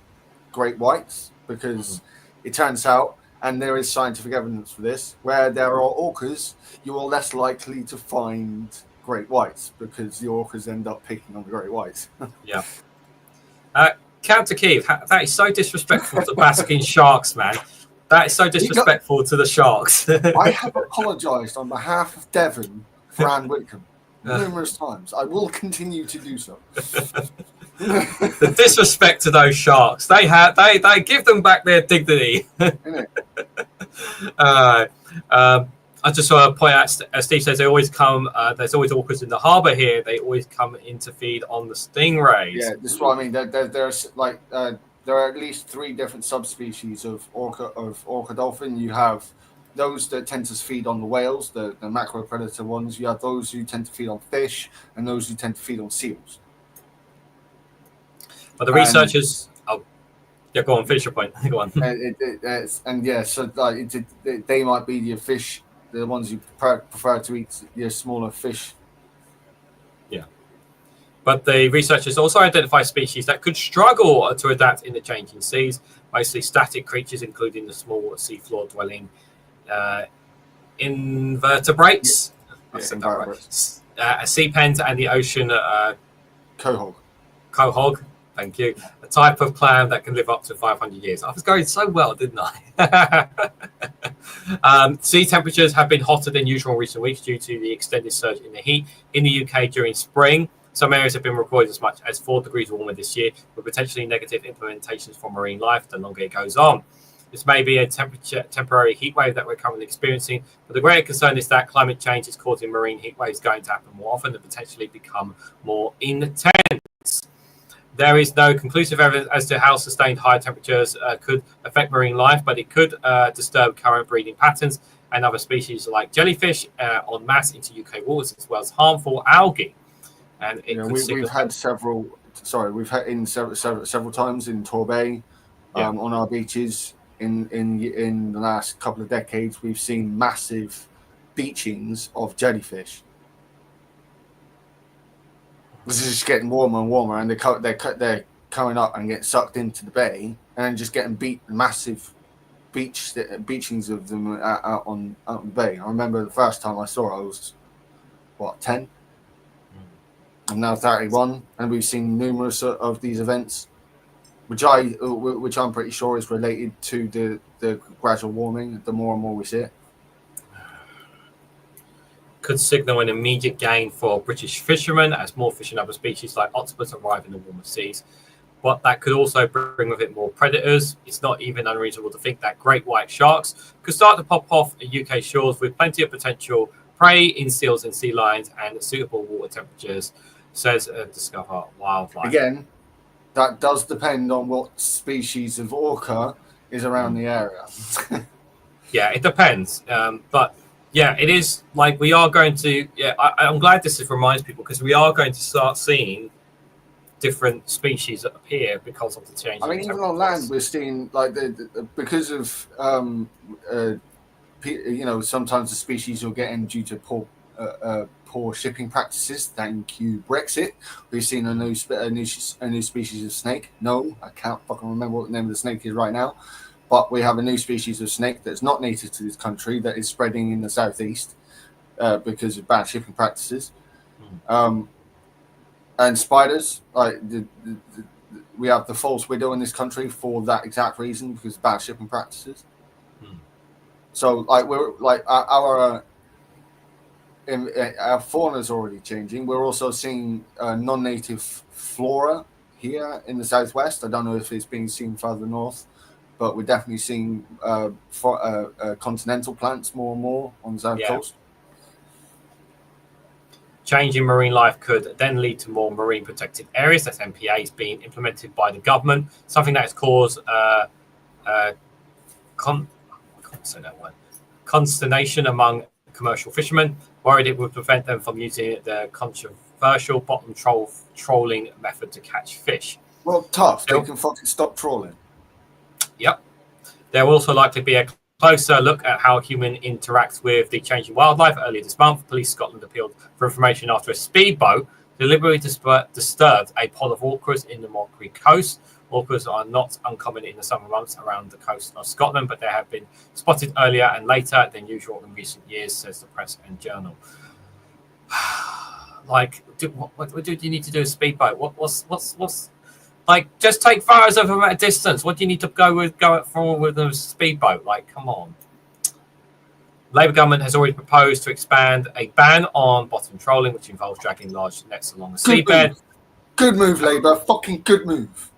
great whites, because it turns out, and there is scientific evidence for this, where there are orcas, you are less likely to find great whites, because the orcas end up picking on the great whites. Yeah. Counter Keith, that is so disrespectful to basking sharks, man. That is so disrespectful to the sharks. I have apologised on behalf of Devon for Anne Whitcomb numerous times. I will continue to do so. The disrespect to those sharks. They give them back their dignity. I just want to point out, as Steve says, they always come. There's always orcas in the harbour here. They always come in to feed on the stingrays. Yeah, this is what I mean. There's like there are at least 3 different subspecies of orca dolphin. You have those that tend to feed on the whales, the macro predator ones. You have those who tend to feed on fish, and those who tend to feed on seals. But the researchers, go on, finish your point. Go on. So they might be your fish, the ones you prefer to eat, your smaller fish. Yeah. But the researchers also identify species that could struggle to adapt in the changing seas, mostly static creatures, including the small seafloor dwelling invertebrates. Sea pens and the ocean quahog. Thank you. A type of clam that can live up to 500 years. I was going so well, didn't I? Sea temperatures have been hotter than usual in recent weeks due to the extended surge in the heat in the UK during spring. Some areas have been recorded as much as 4 degrees warmer this year, with potentially negative implementations for marine life the longer it goes on. This may be a temporary heat wave that we're currently experiencing, but the greater concern is that climate change is causing marine heat waves going to happen more often and potentially become more intense. There is no conclusive evidence as to how sustained high temperatures could affect marine life, but it could disturb current breeding patterns and other species like jellyfish en masse into UK waters, as well as harmful algae. And we've had several. Sorry, we've had in several times in Torbay, on our beaches in the last couple of decades. We've seen massive beachings of jellyfish. This is just getting warmer and warmer, and they're coming up and getting sucked into the bay, and just getting massive beachings of them out on the bay. I remember the first time I saw it, I was 10. I'm now 31, and we've seen numerous of these events, which I'm pretty sure is related to the gradual warming. The more and more we see it, could signal an immediate gain for British fishermen as more fish and other species like octopus arrive in the warmer seas. But that could also bring with it more predators. It's not even unreasonable to think that great white sharks could start to pop off UK shores with plenty of potential prey in seals and sea lions and suitable water temperatures, says Discover Wildlife. Again, that does depend on what species of orca is around the area. Yeah, it depends. But yeah, it is like we are going to. Yeah, I'm glad this reminds people, because we are going to start seeing different species appear because of the change. I mean, even on land, we're seeing like because of sometimes the species you're getting due to poor shipping practices. Thank you, Brexit. We've seen a new species of snake. No, I can't fucking remember what the name of the snake is right now. But we have a new species of snake that's not native to this country that is spreading in the southeast because of bad shipping practices. And spiders, we have the false widow in this country for that exact reason, because of bad shipping practices. So, our fauna is already changing. We're also seeing non-native flora here in the southwest. I don't know if it's being seen further north, but we're definitely seeing continental plants more and more on the south coast. Changing marine life could then lead to more marine protected areas. That's MPAs being implemented by the government, something that has caused I can't say that word. Consternation among commercial fishermen, worried it would prevent them from using the controversial bottom trolling method to catch fish. Well, tough. They can fucking stop trolling. Yep. There will also likely be a closer look at how human interacts with the changing wildlife. Earlier this month, Police Scotland appealed for information after a speedboat deliberately disturbed a pod of orcas in the Moncrief coast. Orcas are not uncommon in the summer months around the coast of Scotland, but they have been spotted earlier and later than usual in recent years, says the Press and Journal. Like, what do you need to do a speedboat? What's like, just take photos of them at a distance. What do you need to go forward with a speedboat? Like, come on. Labour government has already proposed to expand a ban on bottom trolling, which involves dragging large nets along the seabed. Good move, Labour. Fucking good move.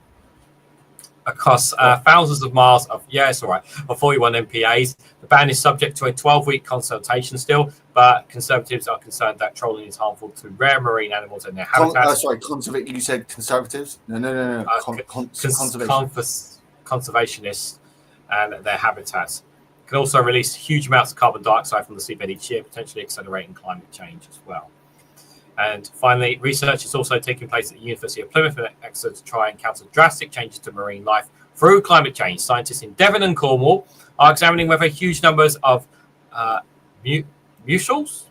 Across thousands of miles of, it's all right, of 41 MPAs. The ban is subject to a 12-week consultation still, but Conservatives are concerned that trolling is harmful to rare marine animals and their habitats. You said Conservatives? No. Conservationists and their habitats. Can also release huge amounts of carbon dioxide from the seabed each year, potentially accelerating climate change as well. And finally, research is also taking place at the University of Plymouth in Exeter to try and counter drastic changes to marine life through climate change. Scientists in Devon and Cornwall are examining whether huge numbers of mussels.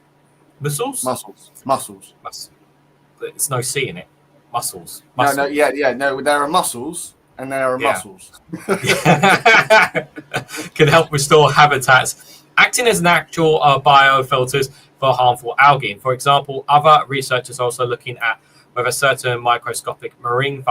There's no C in it. Mussels. No, there are mussels and there are mussels. Can help restore habitats, acting as natural biofilters for harmful algae. For example, other researchers are also looking at whether certain microscopic marine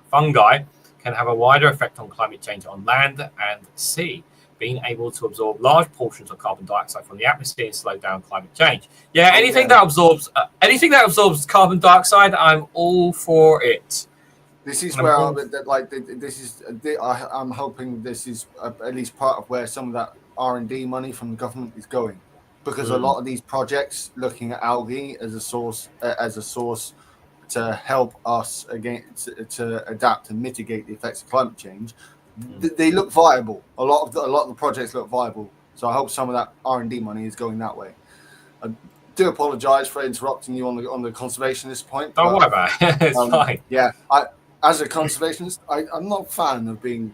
fungi can have a wider effect on climate change on land and sea, being able to absorb large portions of carbon dioxide from the atmosphere and slow down climate change. Anything that absorbs carbon dioxide, I'm all for it. This is I'm hoping this is at least part of where some of that R&D money from the government is going, because a lot of these projects looking at algae as a source to help us to adapt and mitigate the effects of climate change, they look viable. A lot of the projects look viable. So I hope some of that R&D money is going that way. I do apologise for interrupting you on the conservationist point. Don't worry about it. It's fine. Yeah, as a conservationist, I'm not a fan of being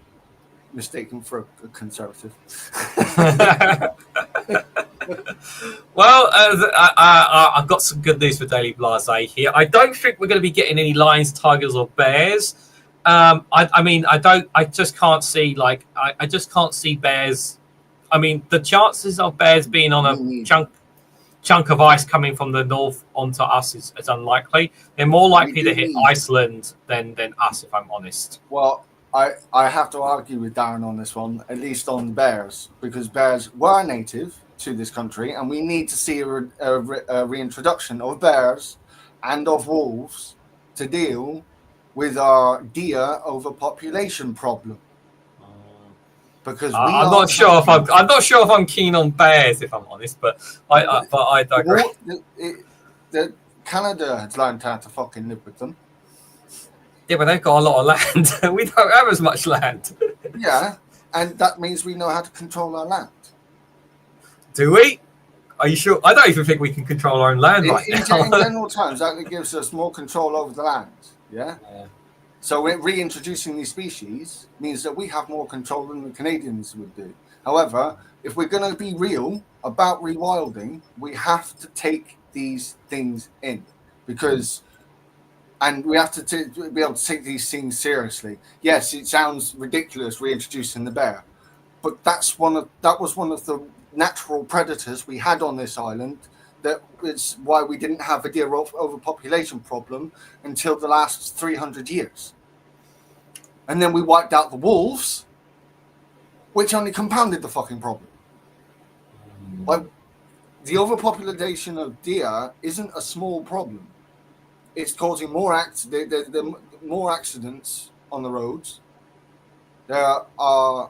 mistaken for a conservative. Well, I've got some good news for Daily Blase here. I don't think we're going to be getting any lions, tigers, or bears. I just can't see bears. I mean, the chances of bears being on a chunk of ice coming from the north onto us is unlikely. They're more likely to hit Iceland than us, if I'm honest. Well, I have to argue with Darren on this one, at least on bears, because bears were native to this country, and we need to see a reintroduction of bears and of wolves to deal with our deer overpopulation problem. Because I'm not sure if I'm keen on bears, if I'm honest, but I digress. Canada has learned how to fucking live with them. Yeah, but they've got a lot of land. We don't have as much land. Yeah, and that means we know how to control our land. Do we? Are you sure? I don't even think we can control our own land right now. In general terms, that gives us more control over the land. Yeah. So reintroducing these species means that we have more control than the Canadians would do. However, if we're going to be real about rewilding, we have to take these things in, and we have to be able to take these things seriously. Yes, it sounds ridiculous reintroducing the bear, but that was one of the natural predators we had on this island. That is why we didn't have a deer overpopulation problem until the last 300 years. And then we wiped out the wolves, which only compounded the fucking problem. Like, the overpopulation of deer isn't a small problem. It's causing more more accidents on the roads. They are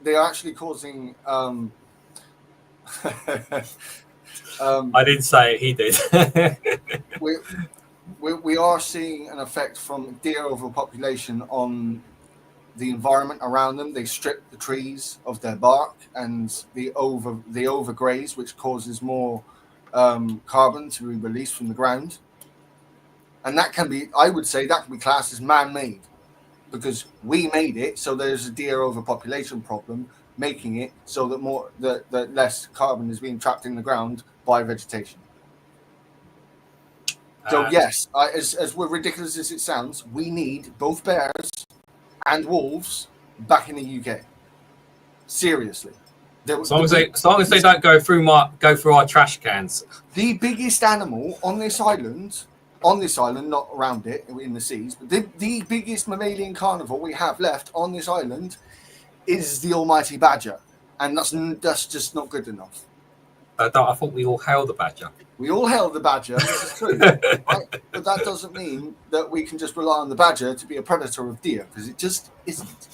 actually causing I didn't say it, he did. we are seeing an effect from deer overpopulation on the environment around them. They strip the trees of their bark, and they overgraze, which causes more carbon to be released from the ground. And that can be, I would say, that can be classed as man-made, because we made it. So there's a deer overpopulation problem, making it so that less carbon is being trapped in the ground by vegetation. So yes, as ridiculous as it sounds, we need both bears and wolves back in the UK. Seriously. As long as they don't go through our trash cans. The biggest animal on this island, not around it in the seas, but the biggest mammalian carnivore we have left on this island is the almighty badger, and that's just not good enough. I thought we all hail the badger. We all hail the badger. This is true, right? But that doesn't mean that we can just rely on the badger to be a predator of deer, because it just isn't.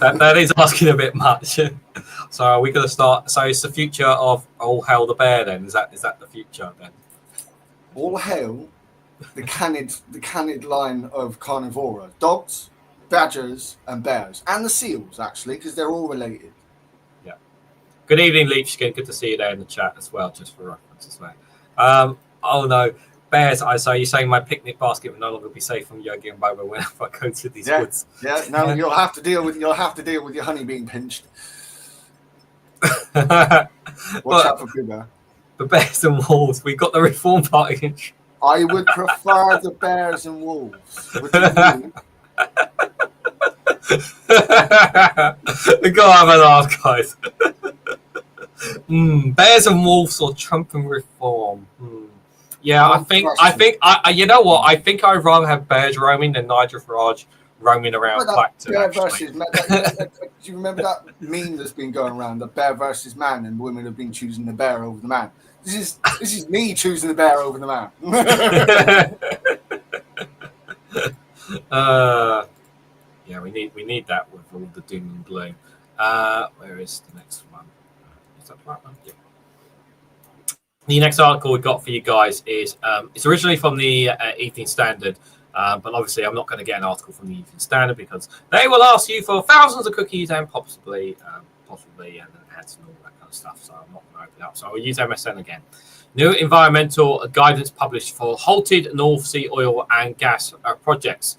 That is asking a bit much. So are we going to start? So it's the future of all hail the bear then? Is that the future then? All hail the canid line of carnivora: dogs, badgers, and bears, and the seals, actually, because they're all related. Yeah. Good evening, Leafskin. Good to see you there in the chat as well, just for reference as well. Oh no, bears! So you're saying my picnic basket will no longer be safe from Yogi and Bobo whenever I go to these woods? Yeah. No, you'll have to deal with your honey being pinched. Watch out for Bigger. The bears and wolves. We got the Reform Party. I would prefer the bears and wolves. What do you mean? Go have a laugh, guys. Bears and wolves or Trump and Reform. Yeah, I think. You know what? I think I'd rather have bears roaming than Nigel Farage roaming around Clacton. Do you remember that meme that's been going around? The bear versus man, and women have been choosing the bear over the man. This is me choosing the bear over the man. Yeah, we need that with all the doom and gloom. Where is the next one? Is that the right one? Yeah. The next article we've got for you guys is it's originally from the Evening Standard, but obviously I'm not going to get an article from the Evening Standard because they will ask you for thousands of cookies and possibly and ads and all that kind of stuff. So I'm not going to open it up. So I'll use MSN again. New environmental guidance published for halted North Sea oil and gas projects.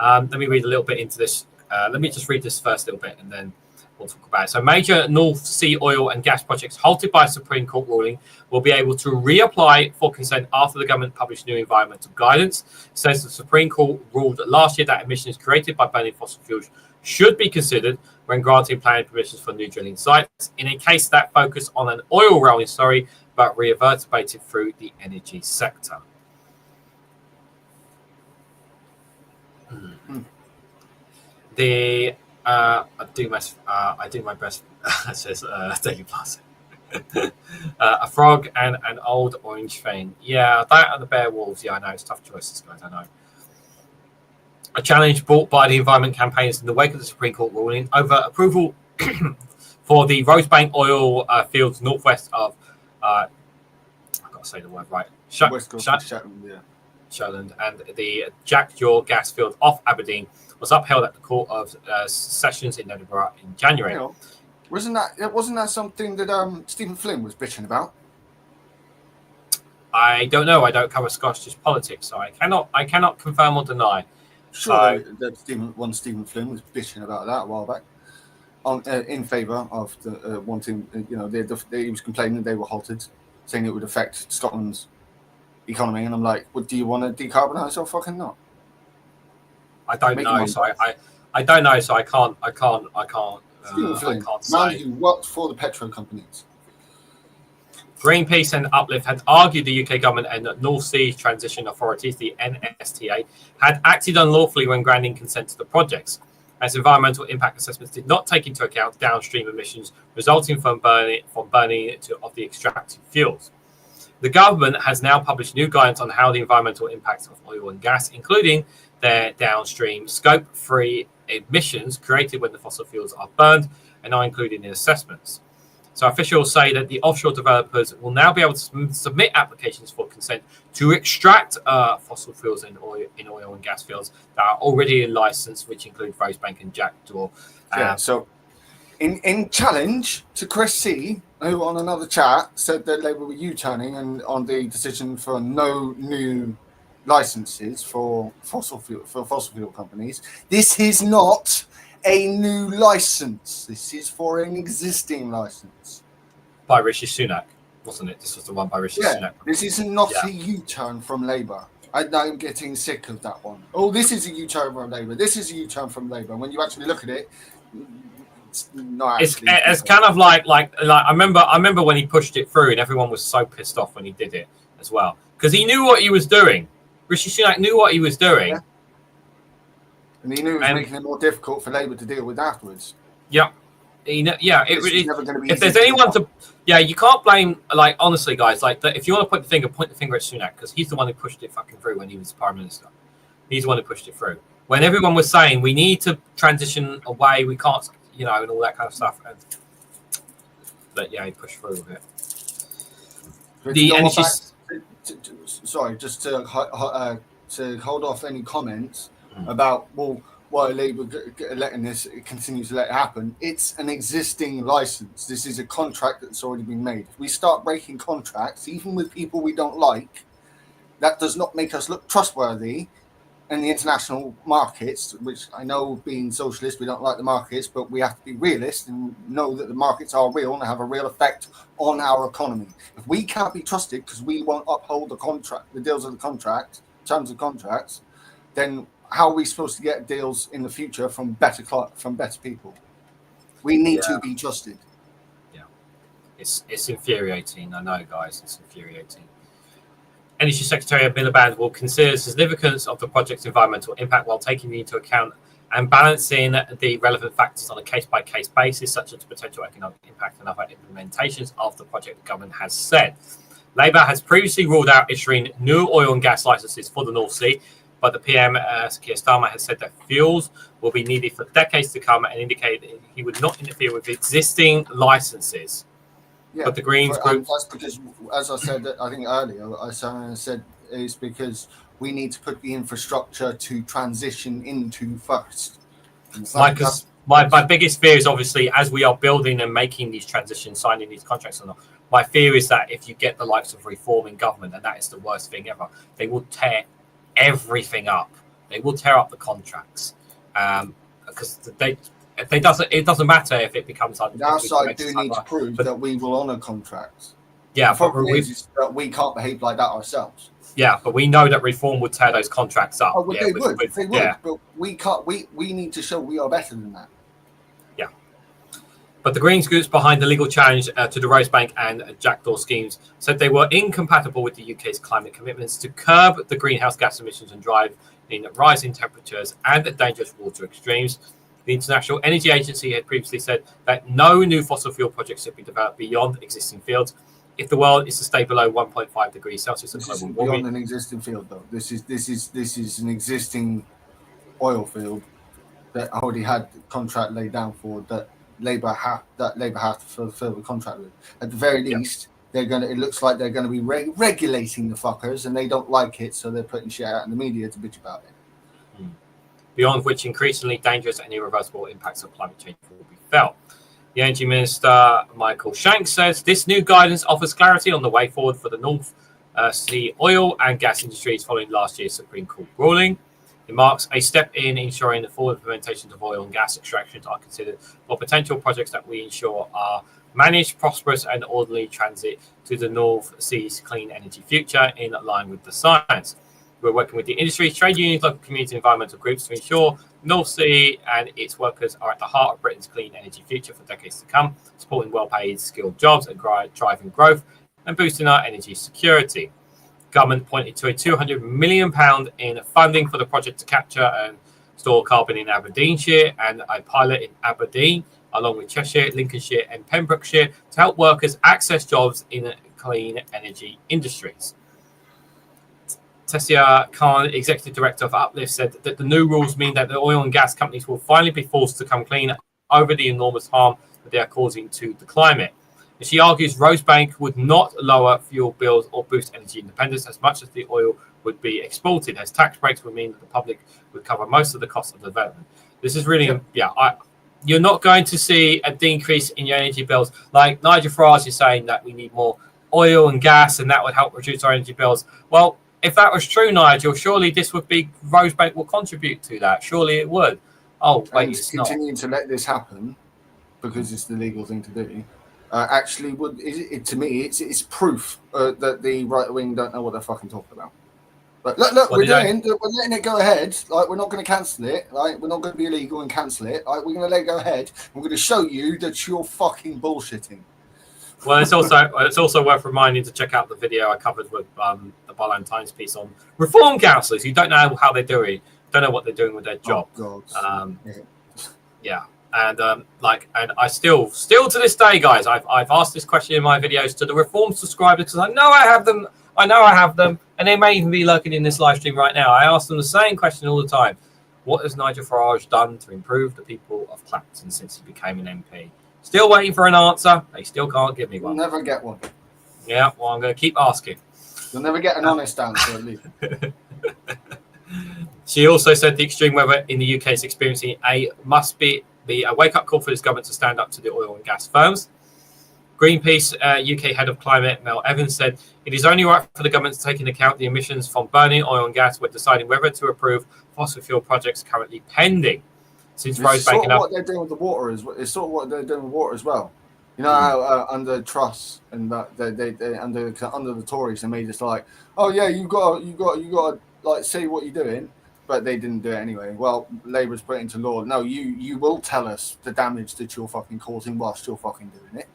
Let me read a little bit into this. Let me just read this first little bit and then we'll talk about it. So major North Sea oil and gas projects halted by Supreme Court ruling will be able to reapply for consent after the government published new environmental guidance. It says the Supreme Court ruled last year that emissions created by burning fossil fuels should be considered when granting planning permissions for new drilling sites in a case that focused on an oil rolling story but reverberated through the energy sector. I do my best. Says Daily Plus. A frog and an old orange thing. Yeah, that and the bear wolves. Yeah, I know it's tough choices, guys. I know. A challenge brought by the environment campaigners in the wake of the Supreme Court ruling over approval for the Rosebank oil fields northwest of. I've got to say the word right. Shetland and the Jackdaw gas field off Aberdeen was upheld at the Court of Sessions in Edinburgh in January. You know, wasn't that something that Stephen Flynn was bitching about? I don't know. I don't cover Scottish politics, so I cannot confirm or deny. Sure, that Stephen Flynn was bitching about that a while back, in favour of the wanting. You know, he was complaining they were halted, saying it would affect Scotland's economy, and I'm like, well, do you want to decarbonise or fucking not? I don't know, so I don't know, so I can't Stephen Flynn, say. Man who worked for the petro companies. Greenpeace and Uplift had argued the UK government and North Sea Transition Authorities, the NSTA, had acted unlawfully when granting consent to the projects, as environmental impact assessments did not take into account downstream emissions resulting from burning of the extracted fuels. The government has now published new guidance on how the environmental impacts of oil and gas, including their downstream scope-free emissions created when the fossil fuels are burned, and are included in assessments. So officials say that the offshore developers will now be able to submit applications for consent to extract fossil fuels in oil and gas fields that are already in license, which include Rosebank and Jackdaw. So in challenge to Chris C, who on another chat said that Labour were U-turning and on the decision for no new licenses for fossil fuel companies. This is not a new license. This is for an existing license. By Rishi Sunak, wasn't it? This was the one by Rishi Sunak. This is not a U-turn from Labour. I'm getting sick of that one. Oh, this is a U-turn from Labour. This is a U-turn from Labour. When you actually look at it, it's not actually. It's kind of like I remember when he pushed it through, and everyone was so pissed off when he did it as well, because he knew what he was doing. Rishi Sunak knew what he was doing. Yeah. And he knew it was making it more difficult for Labour to deal with afterwards. Yeah. If there's anyone to... Yeah, you can't blame... Like, honestly, guys, like, if you want to point the finger at Sunak, because he's the one who pushed it fucking through when he was Prime Minister. He's the one who pushed it through. When everyone was saying, we need to transition away, we can't, and all that kind of stuff. But, yeah, he pushed through with it. The energy... Sorry, just to hold off any comments about why Labour letting this continue to let it happen. It's an existing license. This is a contract that's already been made. If we start breaking contracts, even with people we don't like, that does not make us look trustworthy in the international markets, which I know, being socialist, we don't like the markets, but we have to be realist and know that the markets are real and have a real effect on our economy. If we can't be trusted because we won't uphold the deals of the contract, terms of contracts, then how are we supposed to get deals in the future from better people? We need to be trusted. Yeah, it's infuriating. I know, guys, it's infuriating. Energy Secretary Miliband will consider the significance of the project's environmental impact while taking into account and balancing the relevant factors on a case-by-case basis, such as the potential economic impact and other implementations of the project, the government has said. Labour has previously ruled out issuing new oil and gas licenses for the North Sea, but the PM, Keir Starmer, has said that fuels will be needed for decades to come and indicated that he would not interfere with existing licenses. Yeah, but the Greens group... That's because, as I said, I think earlier, I said is because we need to put the infrastructure to transition into first. My biggest fear is, obviously, as we are building and making these transitions, signing these contracts or not, my fear is that if you get the likes of Reform in government, and that is the worst thing ever, they will tear everything up. They will tear up the contracts because it doesn't matter if it becomes... Our side do need to prove that we will honour contracts. Yeah, the problem is that we can't behave like that ourselves. Yeah, but we know that Reform would tear those contracts up. Oh, well, they would. But we can't. We need to show we are better than that. Yeah. But the Greens groups behind the legal challenge to the Rosebank and Jackdaw schemes said they were incompatible with the UK's climate commitments to curb the greenhouse gas emissions and drive in rising temperatures and dangerous water extremes. The International Energy Agency had previously said that no new fossil fuel projects should be developed beyond existing fields if the world is to stay below 1.5 degrees Celsius. This isn't beyond an existing field, though. This is an existing oil field that already had the contract laid down for that Labour have to fulfil the contract with. At the very least, they're gonna. It looks like they're going to be regulating the fuckers, and they don't like it, so they're putting shit out in the media to bitch about it. Beyond which increasingly dangerous and irreversible impacts of climate change will be felt. The Energy Minister, Michael Shanks, says this new guidance offers clarity on the way forward for the North Sea oil and gas industries following last year's Supreme Court ruling. It marks a step in ensuring the full implementations of oil and gas extractions are considered for potential projects that we ensure are managed, prosperous and orderly transit to the North Sea's clean energy future in line with the science. We're working with the industry, trade unions, local community and environmental groups to ensure North Sea and its workers are at the heart of Britain's clean energy future for decades to come, supporting well-paid, skilled jobs and driving growth and boosting our energy security. Government pointed to a £200 million in funding for the project to capture and store carbon in Aberdeenshire and a pilot in Aberdeen, along with Cheshire, Lincolnshire and Pembrokeshire, to help workers access jobs in clean energy industries. Tessia Khan, Executive Director of Uplift, said that the new rules mean that the oil and gas companies will finally be forced to come clean over the enormous harm that they are causing to the climate. And she argues Rosebank would not lower fuel bills or boost energy independence as much as the oil would be exported, as tax breaks would mean that the public would cover most of the cost of the development. This is really, you're not going to see a decrease in your energy bills. Like Nigel Farage is saying that we need more oil and gas and that would help reduce our energy bills. Well, if that was true, Nigel, surely this would be, Rosebank will contribute to that. Surely it would. Oh, wait, and it's continuing not. to let this happen because it's the legal thing to do. Actually, to me, it's proof that the right wing don't know what they're fucking talking about. But look, we're letting it go ahead. Like, we're not going to cancel it. Like, we're not going to be illegal and cancel it. Like, we're going to let it go ahead. We're going to show you that you're fucking bullshitting. Well, it's also worth reminding to check out the video I covered with the Byline Times piece on reform councillors who don't know how they're doing, don't know what they're doing with their job. Oh, yeah. And and I still to this day, guys, I've asked this question in my videos to the reform subscribers because I know I have them, and they may even be lurking in this live stream right now. I ask them the same question all the time: what has Nigel Farage done to improve the people of Clapton since he became an MP? Still waiting for an answer. They still can't give me one. You'll never get one. Yeah, well, I'm going to keep asking. You'll never get an honest answer, at least. She also said the extreme weather in the UK is experiencing must be a wake-up call for this government to stand up to the oil and gas firms. Greenpeace UK head of climate, Mel Evans, said it is only right for the government to take into account the emissions from burning oil and gas when deciding whether to approve fossil fuel projects currently pending. Since Rosebank what they're doing with the water it's sort of what they're doing with water as well. You know how under Truss and that they under the Tories they made this like, oh yeah, you got to like say what you're doing, but they didn't do it anyway. Well, Labour's put it into law. No, you will tell us the damage that you're fucking causing whilst you're fucking doing it.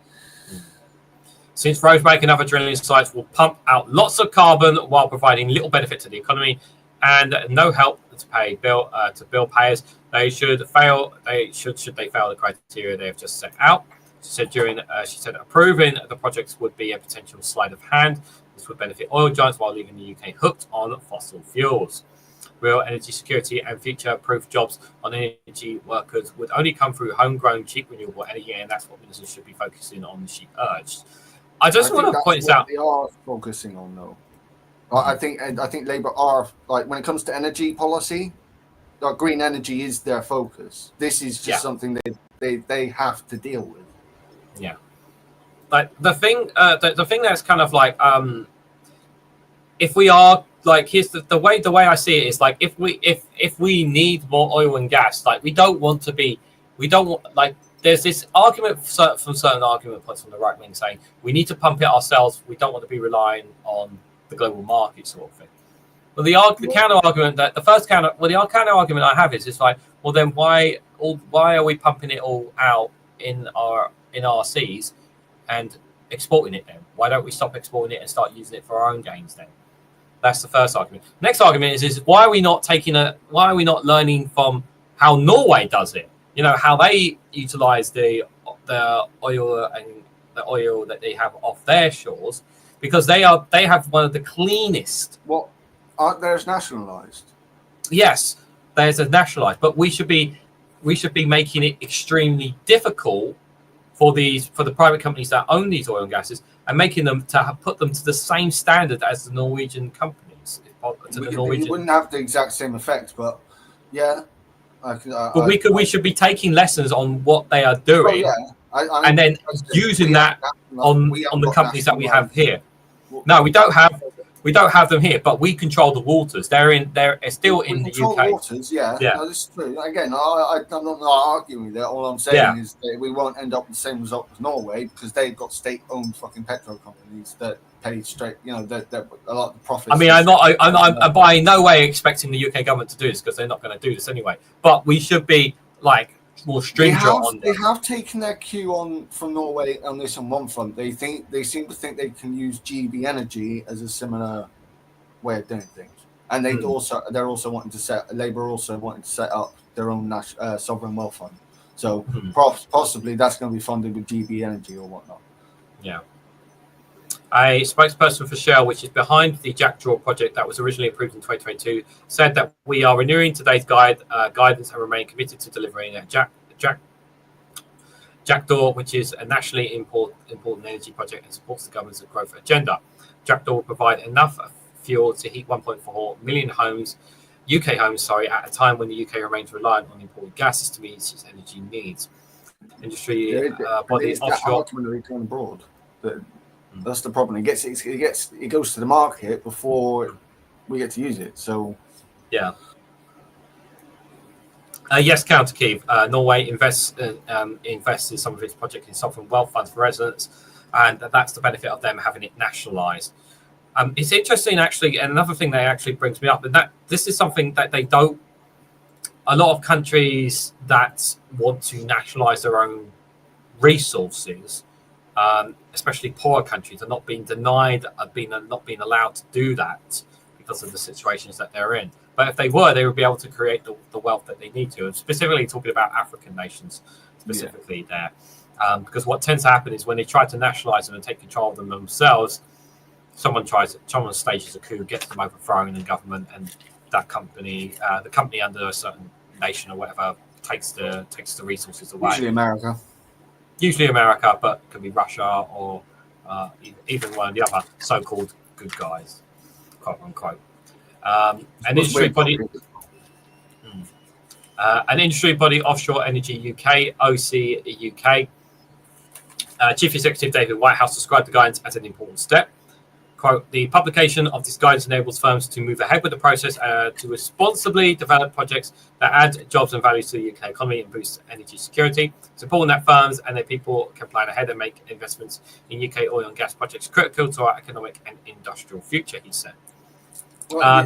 Since Rosebank and other drilling sites will pump out lots of carbon while providing little benefit to the economy and no help to pay bill payers, they should fail. Should they fail the criteria they have just set out. She said approving the projects would be a potential sleight of hand. This would benefit oil giants while leaving the UK hooked on fossil fuels. Real energy security and future-proof jobs on energy workers would only come through homegrown, cheap, renewable energy, and that's what ministers should be focusing on, she urged. I want to point this out. They are focusing on, though. I think Labour are, like, when it comes to energy policy, like, green energy is their focus. This is just something they have to deal with. Yeah. Like, the thing that's kind of like, if we are, like, here's the way I see it is, like, if we need more oil and gas, like, there's this argument from certain argument points from the right wing saying we need to pump it ourselves. We don't want to be relying on the global market sort of thing. But the counter argument I have is it's like, well, then why are we pumping it all out in our seas and exporting it then? Why don't we stop exporting it and start using it for our own gains then? That's the first argument. Next argument is why are we not learning from how Norway does it? You know, how they utilize the oil and the oil that they have off their shores, because they have one of the cleanest. What, aren't theirs nationalized? Yes, theirs is nationalized, but we should be making it extremely difficult for the private companies that own these oil and gases and making them to put them to the same standard as the Norwegian companies. It wouldn't have the exact same effect, but yeah. We should be taking lessons on what they are doing, and then using that on the companies that we have here. No, we don't have them here, but we control the waters. They're still in the UK. Waters, yeah. No, this is true. Again, I'm not arguing with that. All I'm saying is that we won't end up with the same result as Norway because they've got state-owned fucking petrol companies that pay straight. You know, that a lot of the profits. I mean, I'm by no way expecting the UK government to do this because they're not going to do this anyway. But we should be like more stringent on They have taken their cue on from Norway on this on one front. They seem to think they can use GB Energy as a similar way of doing things, and they're also wanting to set up their own sovereign wealth fund. So possibly that's going to be funded with GB Energy or whatnot. Yeah. A spokesperson for Shell, which is behind the Jack Draw project that was originally approved in 2022, said that we are renewing today's guidance and remain committed to delivering a Jack Jackdaw, which is a nationally important energy project and supports the government's growth agenda. Jackdaw will provide enough fuel to heat 1.4 million UK homes, at a time when the UK remains reliant on imported gases to meet its energy needs. Industry bodies offshore. Ultimately going abroad. That's the problem. It goes to the market before we get to use it. So yeah. Yes, Counter Kiev. Norway invests in some of its projects in sovereign wealth funds for residents, and that's the benefit of them having it nationalised. It's interesting, actually, and another thing that actually brings me up, and that this is something that they don't. A lot of countries that want to nationalise their own resources, especially poorer countries, are not being denied, not being allowed to do that because of the situations that they're in. But if they were, they would be able to create the wealth that they need to. And specifically talking about African nations, specifically there, because what tends to happen is when they try to nationalise them and take control of them themselves, someone stages a coup, gets them overthrown in government, and that company, the company under a certain nation or whatever, takes the resources away. Usually America, but it could be Russia or even one of the other so-called good guys, quote unquote. An industry body, Offshore Energy UK, OC UK. Chief Executive David Whitehouse described the guidance as an important step. Quote, the publication of this guidance enables firms to move ahead with the process to responsibly develop projects that add jobs and value to the UK economy and boost energy security. It's important that firms and their people can plan ahead and make investments in UK oil and gas projects critical to our economic and industrial future, he said. Well, I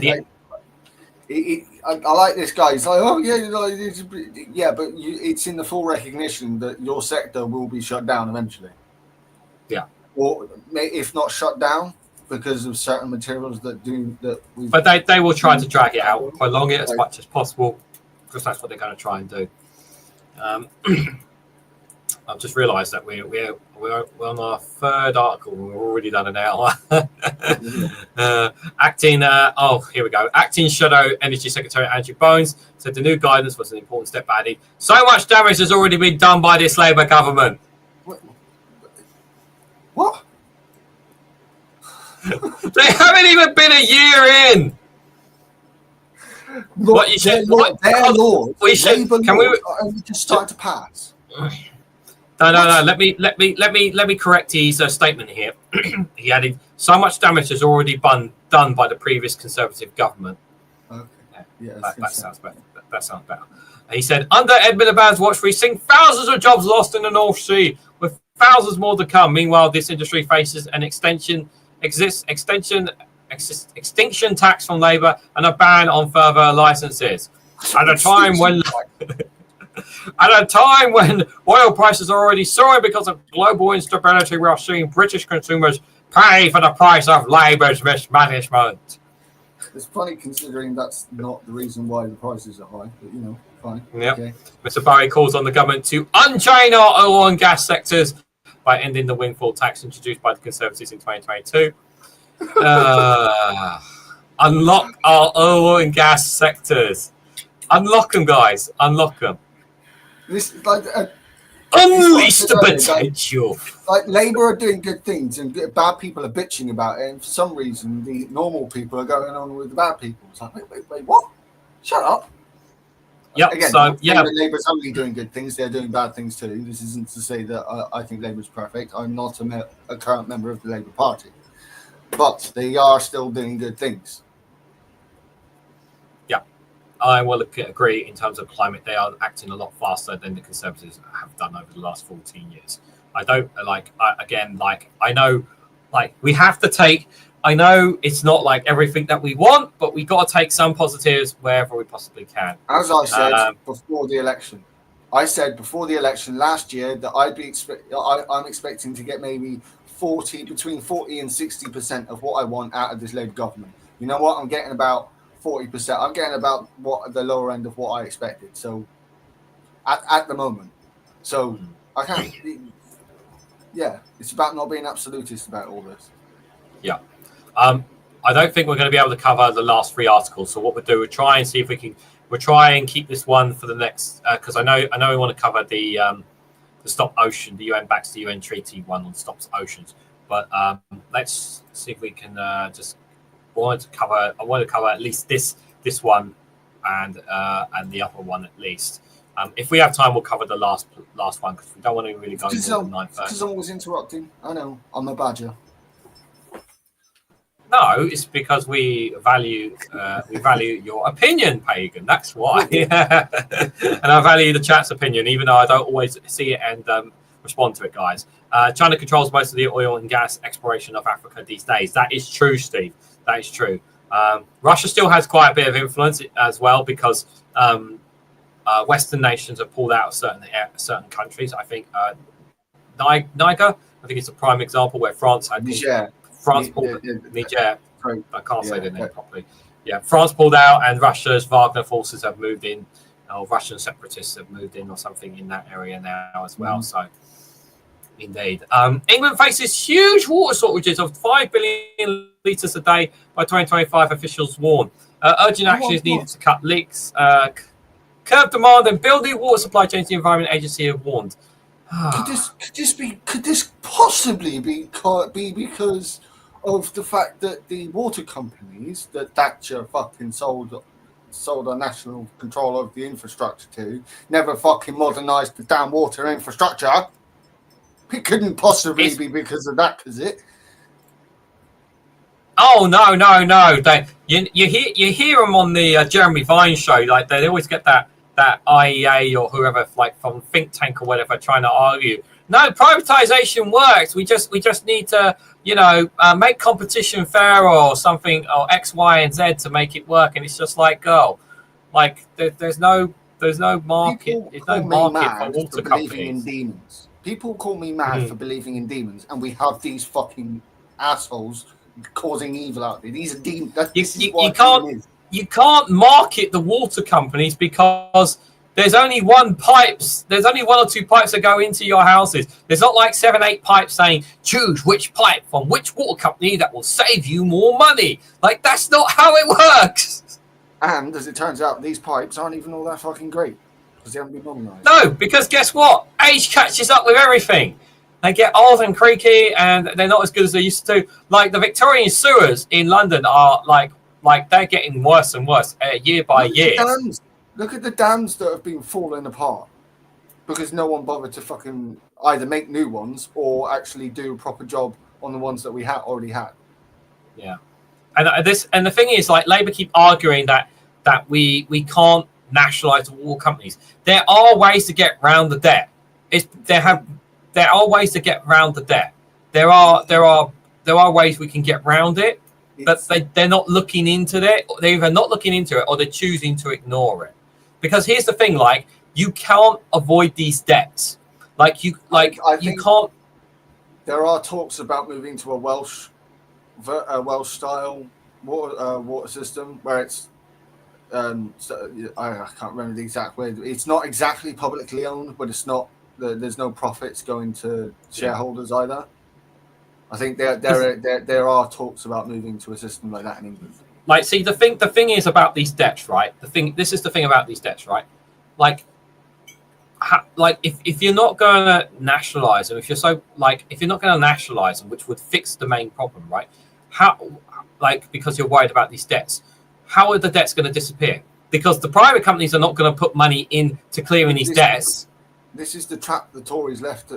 like this guy. He's like, oh yeah, but it's in the full recognition that your sector will be shut down eventually. Yeah. Or if not shut down, because of certain materials that do that. But they will try to drag it out, prolong it as much as possible, because that's what they're going to try and do. I've just realised that we're on our third article. We've already done an hour. Here we go. Acting Shadow Energy Secretary Andrew Bones said the new guidance was an important step added. So much damage has already been done by this Labour government. What? They haven't even been a year in. Look, what you said? Their laws. We should. Can we just start to pass? No. Let me correct his statement here. He added, "So much damage has already been done by the previous Conservative government." Okay. Yeah, that sounds better. That sounds better. He said, "Under Ed Miliband's watch, we've seen thousands of jobs lost in the North Sea, with thousands more to come. Meanwhile, this industry faces an extinction tax from Labour and a ban on further licenses. At a time when oil prices are already soaring because of global instability, we are seeing British consumers pay for the price of Labour's mismanagement." It's funny considering that's not the reason why the prices are high, but fine. Yeah. Okay. Mr. Barry calls on the government to unchain our oil and gas sectors by ending the windfall tax introduced by the Conservatives in 2022. Unlock our oil and gas sectors. Unlock them, guys. Unlock them. This unleash the potential. Like Labour are doing good things, and bad people are bitching about it. And for some reason, the normal people are going on with the bad people. It's like, wait, what? Shut up. Yep. Again, so yeah, Labour's only doing good things. They're doing bad things too. This isn't to say that I think Labour's perfect. I'm not a current member of the Labour Party, but they are still doing good things. Yeah, I will agree. In terms of climate, they are acting a lot faster than the Conservatives have done over the last 14 years. I don't I know, we have to take. I know it's not like everything that we want, but we got to take some positives wherever we possibly can. As I said before the election, last year that I'm expecting to get maybe between 40 and 60% of what I want out of this Labour government. You know what? I'm getting about 40%. I'm getting about the lower end of what I expected. So at the moment, so I can't. Yeah, it's about not being absolutist about all this. Yeah. I don't think we're going to be able to cover the last 3 articles. So what we'll do, we'll try and see if we can. We'll try and keep this one for the next, because I know we want to cover the stop ocean. The UN backs the UN Treaty 1 on stops oceans. But let's see if we can just. I want to cover at least this one and the other one at least. If we have time, we'll cover the last one because we don't want to really go into the 9:30. Because I'm always interrupting. I know. I'm a badger. No, it's because we value your opinion, Pagan. That's why. And I value the chat's opinion, even though I don't always see it and respond to it, guys. China controls most of the oil and gas exploration of Africa these days. That is true, Steve. That is true. Russia still has quite a bit of influence as well because Western nations have pulled out of certain countries. I think Niger, I think it's a prime example where France had Niger. Niger. I can't say the name properly. Yeah, France pulled out, and Russia's Wagner forces have moved in, or Russian separatists have moved in, or something in that area now as well. So, indeed, England faces huge water shortages of 5 billion litres a day by 2025. Officials warn. Urgent action is needed to cut leaks, curb demand, and build new water supply chains. The Environment Agency have warned. Could this possibly be because of the fact that the water companies that Thatcher fucking sold our national control of the infrastructure to never fucking modernised the damn water infrastructure? It couldn't possibly be because of that, is it? Oh no! You hear them on the Jeremy Vine show. Like they always get that IEA or whoever, like from think tank or whatever, trying to argue. No, privatization works. We just need to, make competition fair or something, or X, Y, and Z to make it work. And it's just like, girl, like there's no market. There's no market for water companies. In demons. People call me mad for believing in demons, and we have these fucking assholes causing evil out there. These are demons. You can't market the water companies because there's only one or two pipes that go into your houses. There's not like 7, 8 pipes saying choose which pipe from which water company that will save you more money. Like that's not how it works. And as it turns out, these pipes aren't even all that fucking great because they haven't been modernised. No, because guess what? Age catches up with everything. They get old and creaky, and they're not as good as they used to. Like the Victorian sewers in London are like they're getting worse and worse year by year. Look at the dams that have been falling apart because no one bothered to fucking either make new ones or actually do a proper job on the ones that we already had. Yeah, and the thing is, like Labour keep arguing that we can't nationalise the water companies. There are ways to get round the debt. There are ways to get round the debt. There are ways we can get round it. But they're not looking into it. They're either not looking into it or they're choosing to ignore it. Because here's the thing: like you can't avoid these debts. I can't. There are talks about moving to a Welsh style water system where it's. I can't remember the exact word. It's not exactly publicly owned, but it's not. There's no profits going to shareholders either. I think there are talks about moving to a system like that in England. Like, see, the thing is about these debts, right? This is the thing about these debts, right? Like if you're not going to nationalise them, if you're not going to nationalise them, which would fix the main problem, right? Because you're worried about these debts, how are the debts going to disappear? Because the private companies are not going to put money into clearing these debts. This is the trap the Tories left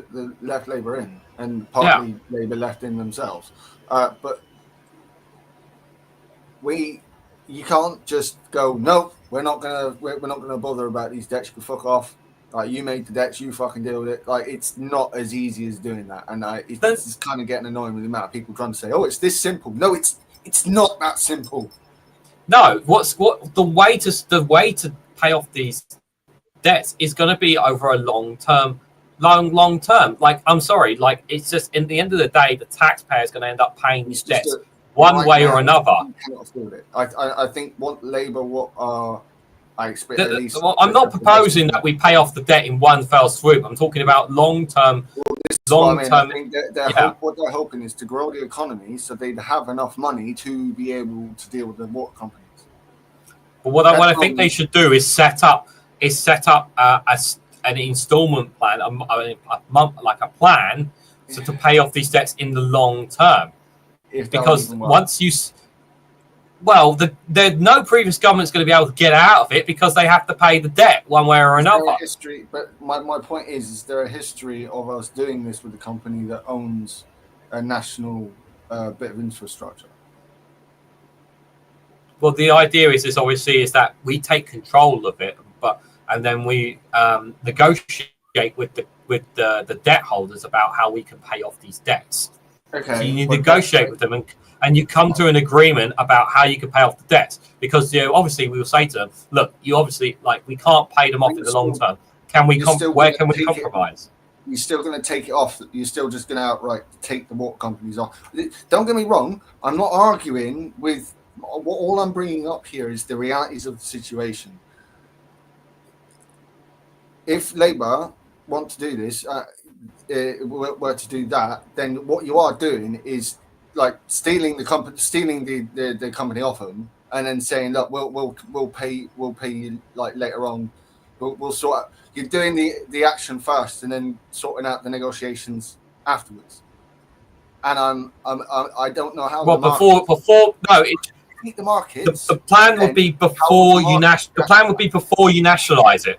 Labour in, and partly Labour left in themselves. But you can't just go, no, we're not gonna bother about these debts. You can fuck off. Like, you made the debts, you fucking deal with it. Like, it's not as easy as doing that, and it's kind of getting annoying with the amount of people trying to say, oh, it's this simple. No, it's not that simple. No, the way to pay off these debts is going to be over a long term. Like, I'm sorry, like, it's just in the end of the day, the taxpayer is going to end up paying these debts one way or another. You cannot afford it. I think what Labour, I expect at least. Well, I'm not proposing that we pay off the debt in one fell swoop. I'm talking about long term. What they're hoping is to grow the economy so they'd have enough money to be able to deal with the water companies. But what I think they should do is set up an instalment plan, like a plan, to pay off these debts in the long term. Because once you, no previous government's going to be able to get out of it because they have to pay the debt one way or another. History, but my point is there a history of us doing this with a company that owns a national bit of infrastructure? Well, the idea is that we take control of it, and then we negotiate with the debt holders about how we can pay off these debts. Okay. So you negotiate with them and you come to an agreement about how you can pay off the debts, because obviously we will say to them, look, you obviously we can't pay them off in the long term. Where can we compromise? You're still going to take it off. You're still just going to outright take the water companies off. Don't get me wrong. I'm not arguing with. All I'm bringing up here is the realities of the situation. If Labour want to do this, were to do that, then what you are doing is stealing the company off them, and then saying, look, we'll pay you later on. We'll sort out. You're doing the action first, and then sorting out the negotiations afterwards. And I don't know how. Well, the markets. The plan would be before you nationalise it.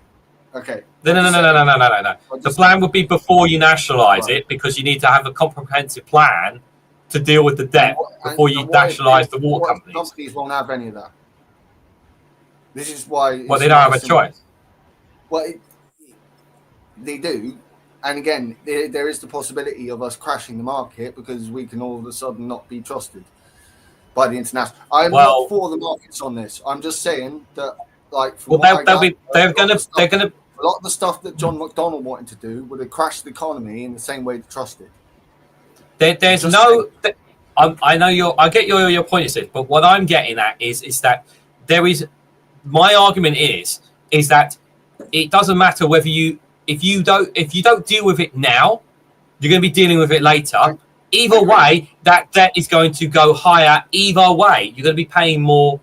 Okay. No. The plan would be before you nationalise it, because you need to have a comprehensive plan to deal with the debt before you nationalise the water companies. Companies won't have any of that. This is why. Well, they don't have a choice. Well, they do. And again, there is the possibility of us crashing the market because we can all of a sudden not be trusted by the international. I'm not for the markets on this. I'm just saying that, they're going to. A lot of the stuff that John McDonnell wanted to do would have crashed the economy in the same way they trusted. There's no. I know I get your point, is it, but what I'm getting at is that there is. My argument is that it doesn't matter whether if you don't deal with it now, you're going to be dealing with it later. Either way, that debt is going to go higher. Either way, you're going to be paying more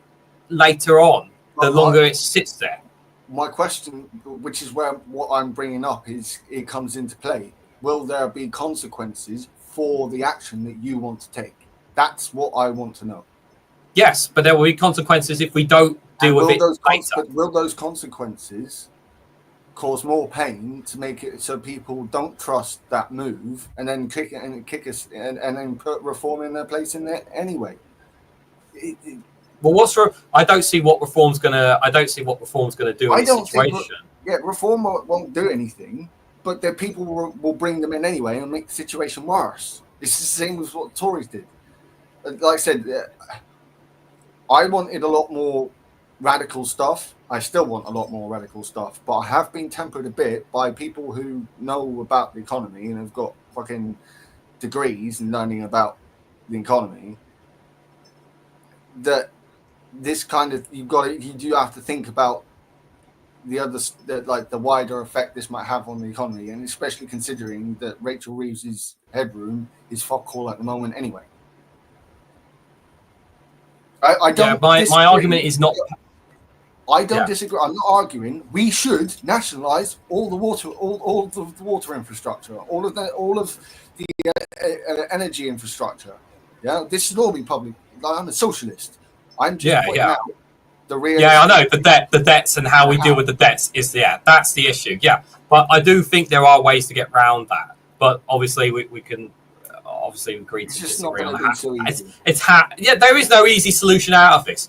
later on. The longer it sits there. My question, which is what I'm bringing up, is it comes into play. Will there be consequences for the action that you want to take? That's what I want to know. Yes, but there will be consequences if we don't deal with it later. Will those consequences cause more pain to make it so people don't trust that move, and then kick us and then put reform in their place in there anyway? Well, I don't see what reform's gonna do in this situation. Reform won't do anything, but the people will bring them in anyway and make the situation worse. It's the same as what the Tories did. Like I said, I wanted a lot more radical stuff. I still want a lot more radical stuff, but I have been tempered a bit by people who know about the economy and have got fucking degrees in learning about the economy. That this kind of you do have to think about the wider effect this might have on the economy, and especially considering that Rachel Reeves's headroom is fuck all at the moment anyway. I don't. Yeah, my argument is not. I don't disagree. I'm not arguing. We should nationalise all the water infrastructure, all of the energy infrastructure. Yeah, this should all be public. I'm a socialist. I'm just pointing out the real. Yeah, I know the debts and how we deal with the debts is that's the issue. Yeah, but I do think there are ways to get around that. But obviously, we can obviously agree to disagree on that. So there is no easy solution out of this.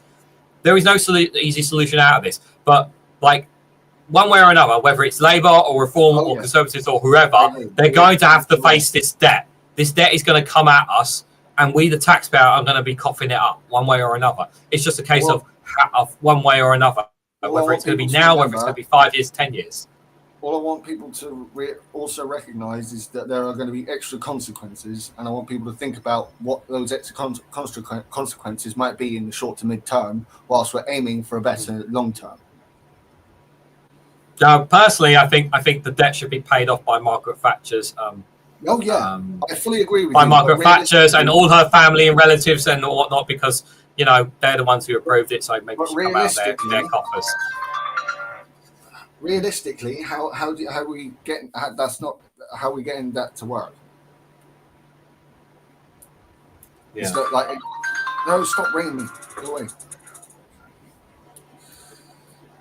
There is no easy solution out of this. But one way or another, whether it's Labour or Reform or Conservatives or whoever, they're going to have to face this debt. This debt is going to come at us, and we, the taxpayer, are going to be coughing it up one way or another. It's just a case of one way or another, whether it's going to be now, whether it's going to be 5 years, 10 years. All I want people to also recognise is that there are going to be extra consequences, and I want people to think about what those extra consequences might be in the short to mid-term, whilst we're aiming for a better long-term. Personally, I think the debt should be paid off by Margaret Thatcher's. I fully agree with you. By Margaret Thatcher's and all her family and relatives and whatnot, because they're the ones who approved it, so maybe it should come out of their coffers. realistically, how are we getting that's not how are we getting that to work? Yeah. It's not like, no, stop ringing me. Go away.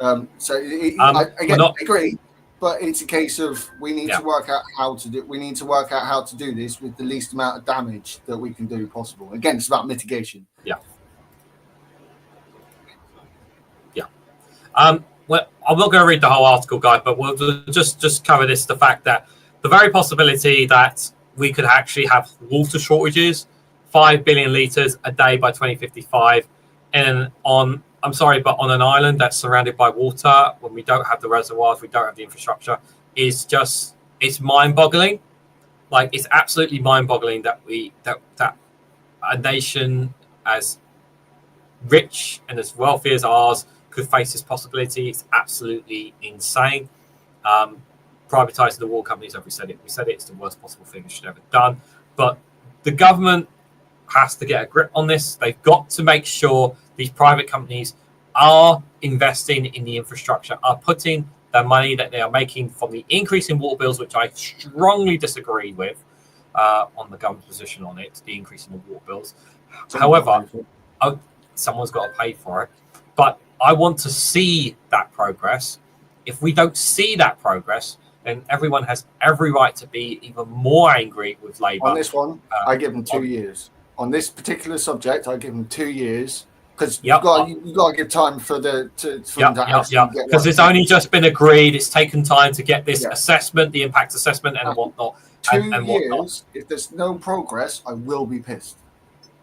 I agree, but it's a case of we need to work out how to do. We need to work out how to do this with the least amount of damage that we can do possible. Again, it's about mitigation. Yeah. Well, I'm not going to read the whole article, guys, but we'll just cover this: the fact that the very possibility that we could actually have water shortages, 5 billion litres a day by 2055, and on an island that's surrounded by water, when we don't have the reservoirs, we don't have the infrastructure, it's mind-boggling. Like, it's absolutely mind-boggling that that a nation as rich and as wealthy as ours could face this possibility. It's absolutely insane. Privatizing the water companies, as we said it's the worst possible thing we should have ever done. But the government has to get a grip on this. They've got to make sure these private companies are investing in the infrastructure, are putting the money that they are making from the increase in water bills, which I strongly disagree with on the government's position on it, the increase in the water bills. However, someone's got to pay for it. But I want to see that progress. If we don't see that progress, then everyone has every right to be even more angry with Labour. On this one, I give them 2 years. On this particular subject, I give them 2 years because you've got to give time for them to get. Because it's only just been agreed. It's taken time to get this assessment, the impact assessment, and whatnot. 2 years. If there's no progress, I will be pissed.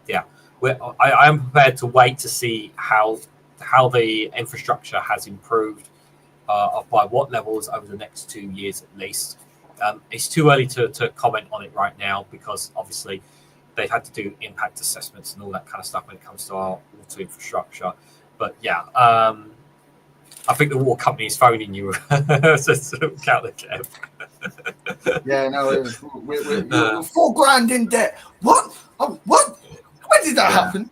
Yeah, I am prepared to wait to see how the infrastructure has improved by what levels over the next 2 years at least. It's too early to comment on it right now because obviously they've had to do impact assessments and all that kind of stuff when it comes to our water infrastructure. But yeah, I think the water company is phoning you. So count the Kev. Yeah, no, we're $4,000 in debt. What? Oh, what? When did that happen?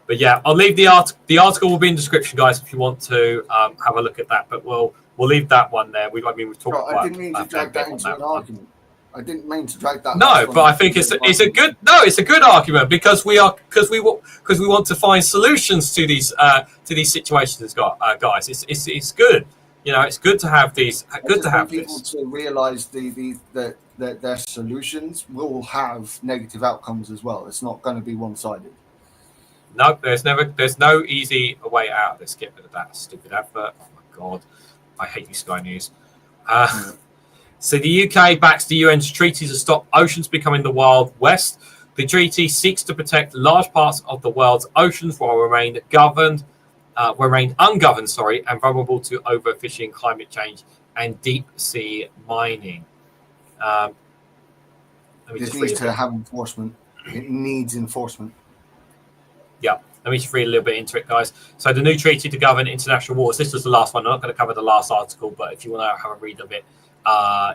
But yeah, I'll leave the article. The article will be in the description, guys, if you want to have a look at that. But we'll leave that one there. We've talked. I didn't mean to drag that into an argument. I didn't mean to drag that. No, but I think it's a good argument because we want to find solutions to these situations, guys. It's good. You know, it's good to have these. Good to have people to realise that their solutions will have negative outcomes as well. It's not going to be one-sided. No, there's no easy way out of this. Get rid of that stupid advert. Oh my god, I hate you, Sky News. So the UK backs the UN's treaty to stop oceans becoming the Wild West. The treaty seeks to protect large parts of the world's oceans while remain ungoverned, and vulnerable to overfishing, climate change, and deep sea mining. This needs to have enforcement. It needs enforcement. Yeah, let me just read a little bit into it, guys. So the new treaty to govern international waters. This was the last one. I'm not going to cover the last article, but if you want to have a read of it,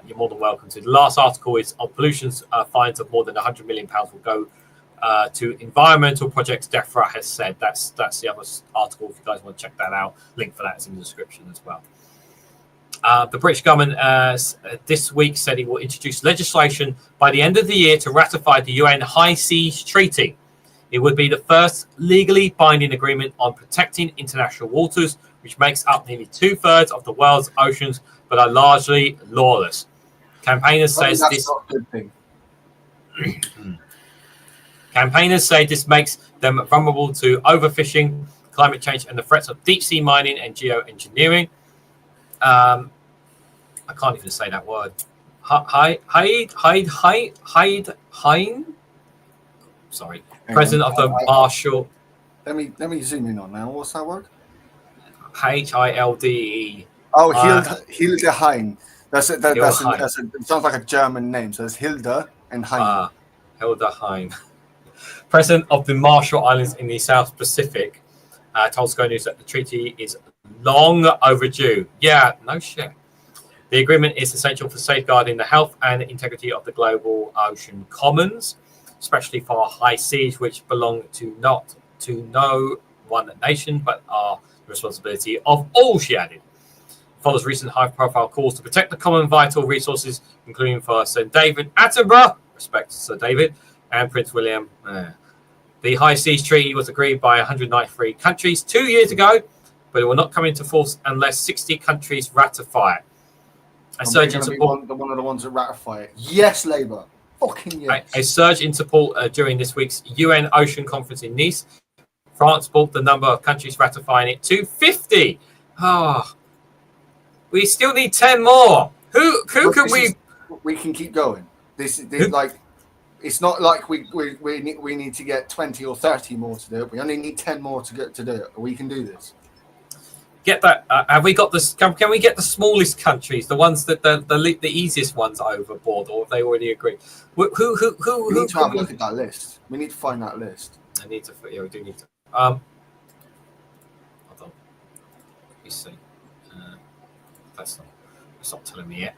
you're more than welcome to. The last article is on pollutions. Fines of more than £100 million will go to environmental projects. Defra has said that's the other article. If you guys want to check that out, link for that is in the description as well. The British government this week said it will introduce legislation by the end of the year to ratify the UN High Seas Treaty. It would be the first legally binding agreement on protecting international waters, which makes up nearly 2/3 of the world's oceans, but are largely lawless. Campaigners say this. Not a good thing. Campaigners say this makes them vulnerable to overfishing, climate change, and the threats of deep sea mining and geoengineering. I can't even say that word. Sorry. President of the Marshall. Let me zoom in on now. What's that word? HILDE. Oh, Hilde Hein. It sounds like a German name. So it's Hilde and Hein. Hilde Hein. President of the Marshall Islands in the South Pacific told Sky News that the treaty is long overdue. Yeah, no shit. The agreement is essential for safeguarding the health and integrity of the global ocean commons, especially for high seas, which belong to no one nation, but are the responsibility of all, she added. Follows recent high-profile calls to protect the common vital resources, including for Sir David Attenborough, respect to Sir David, and Prince William. The High Seas Treaty was agreed by 193 countries 2 years ago, but it will not come into force unless 60 countries ratify it. A surge in support. One of the ones that ratify it. Yes, Labour. Fucking yes. A surge in support during this week's UN Ocean Conference in Nice. France brought the number of countries ratifying it to 50. We still need 10 more. Who can we? We can keep going. This like, it's not like we need to get 20 or 30 more to do it. We only need 10 more to do it. We can do this. Get that? Have we got this? Can we get the smallest countries, the ones that the easiest ones overboard, or have they already agreed? Who? We need to have a look at that list. We need to find that list. We do need to. Hold on. Let me see. That's not telling me yet.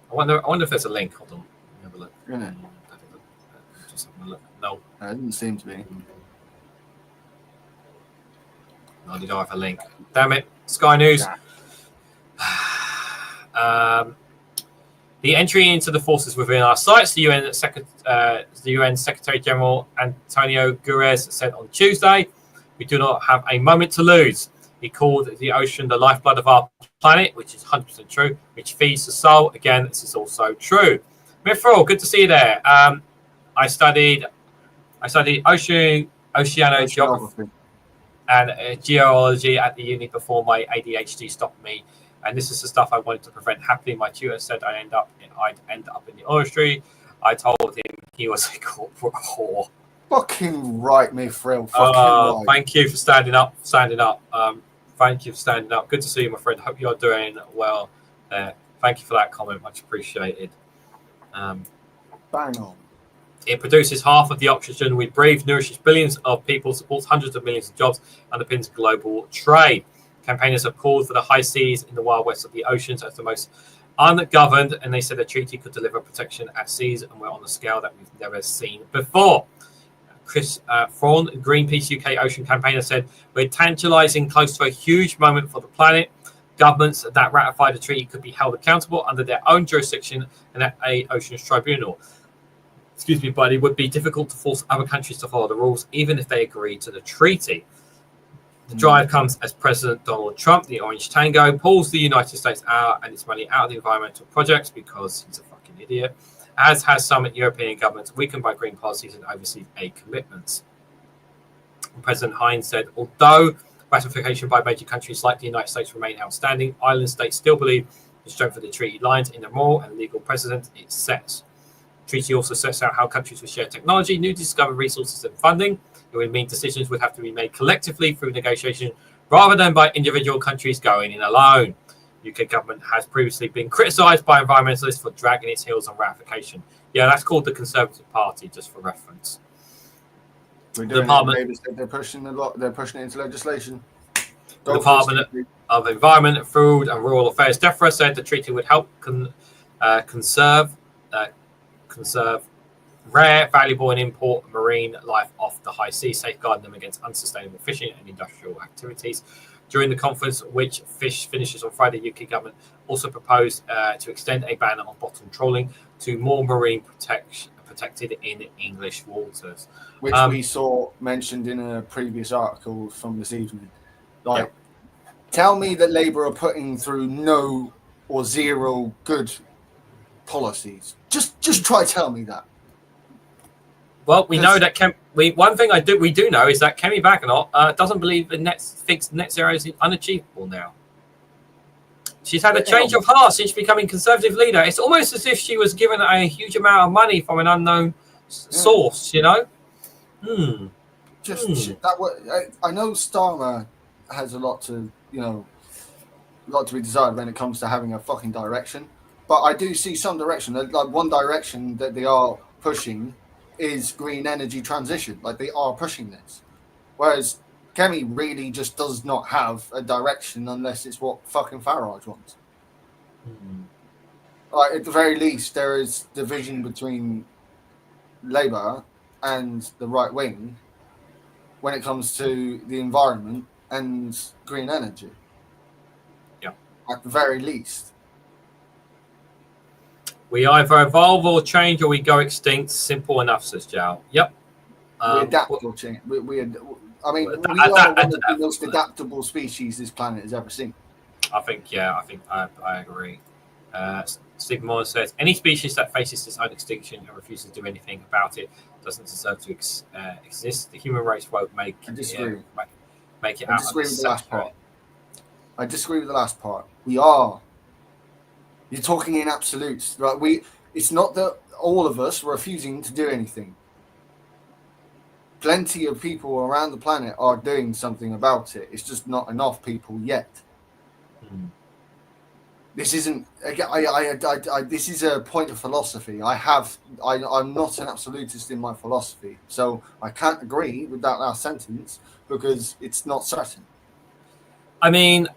I wonder if there's a link. Hold on. Let me have a look. Really? Just having a look. No. It didn't seem to be. No, they don't have a link. Damn it. Sky News. The entry into the forces within our sights, the UN Secretary General Antonio Guterres said on Tuesday, we do not have a moment to lose. He called the ocean the lifeblood of our planet, which is 100% true, which feeds the soul. Again, this is also true. Mithril, good to see you there. I studied oceanogeography and geology at the uni before my ADHD stopped me. And this is the stuff I wanted to prevent happening. My tutor said I'd end up in the industry. I told him he was a corporate whore. Fucking right, Mithril. Right. Thank you for standing up. Thank you for standing up. Good to see you, my friend. Hope you're doing well there. Thank you for that comment. Much appreciated. Bang on. It produces half of the oxygen we breathe, nourishes billions of people, supports hundreds of millions of jobs, underpins global trade. Campaigners have called for the high seas in the wild west of the oceans as the most ungoverned, and they said the treaty could deliver protection at seas, and we're on a scale that we've never seen before. Chris Thorne, Greenpeace UK Ocean campaigner, said, we're tantalising close to a huge moment for the planet. Governments that ratify the treaty could be held accountable under their own jurisdiction and at a oceans tribunal. Excuse me, but it would be difficult to force other countries to follow the rules, even if they agree to the treaty. The drive comes as President Donald Trump, the Orange Tango, pulls the United States out and its money out of the environmental projects because he's a fucking idiot, as has some European governments weakened by green policies and overseas aid commitments. President Hines said, although ratification by major countries like the United States remain outstanding, island states still believe the strength of the treaty lies in the moral and legal precedent it sets. The treaty also sets out how countries will share technology, new discovered resources and funding. It would mean decisions would have to be made collectively through negotiation rather than by individual countries going in alone. The UK government has previously been criticised by environmentalists for dragging its heels on ratification. Yeah, that's called the Conservative Party, just for reference. We're doing they're pushing it into legislation. The Department of Environment, Food and Rural Affairs, Defra, said the treaty would help conserve rare, valuable and import marine life off the high seas, safeguarding them against unsustainable fishing and industrial activities. During the conference, which finishes on Friday, the UK government also proposed to extend a ban on bottom trawling to more marine protected in English waters. Which we saw mentioned in a previous article from this evening. Tell me that Labour are putting through no or zero good policies. Just try tell me that. Well, we know that one thing we do know is that Kemi Badenoch doesn't believe that fixed net zero is unachievable now. She's had a change of heart since becoming Conservative leader. It's almost as if she was given a huge amount of money from an unknown source, you know? I know Starmer has a lot to be desired when it comes to having a fucking direction. But I do see some direction. Like one direction that they are pushing is green energy transition. Like they are pushing this. Whereas Kemi really just does not have a direction unless it's what fucking Farage wants. Like at the very least, there is division between Labour and the right wing when it comes to the environment and green energy. Yeah. At the very least. We either evolve or change, or we go extinct. Simple enough, says Jal. Yep. We adapt or change. We are one of the most adaptable species this planet has ever seen. I think I agree. Stephen Moore says any species that faces its own extinction and refuses to do anything about it doesn't deserve to exist. The human race won't make I disagree. Make it I out. Disagree with the last part. I disagree with the last part. We are. You're talking in absolutes, right? It's not that all of us are refusing to do anything. Plenty of people around the planet are doing something about it. It's just not enough people yet. This isn't. This is a point of philosophy. I'm not an absolutist in my philosophy, so I can't agree with that last sentence because it's not certain. I mean,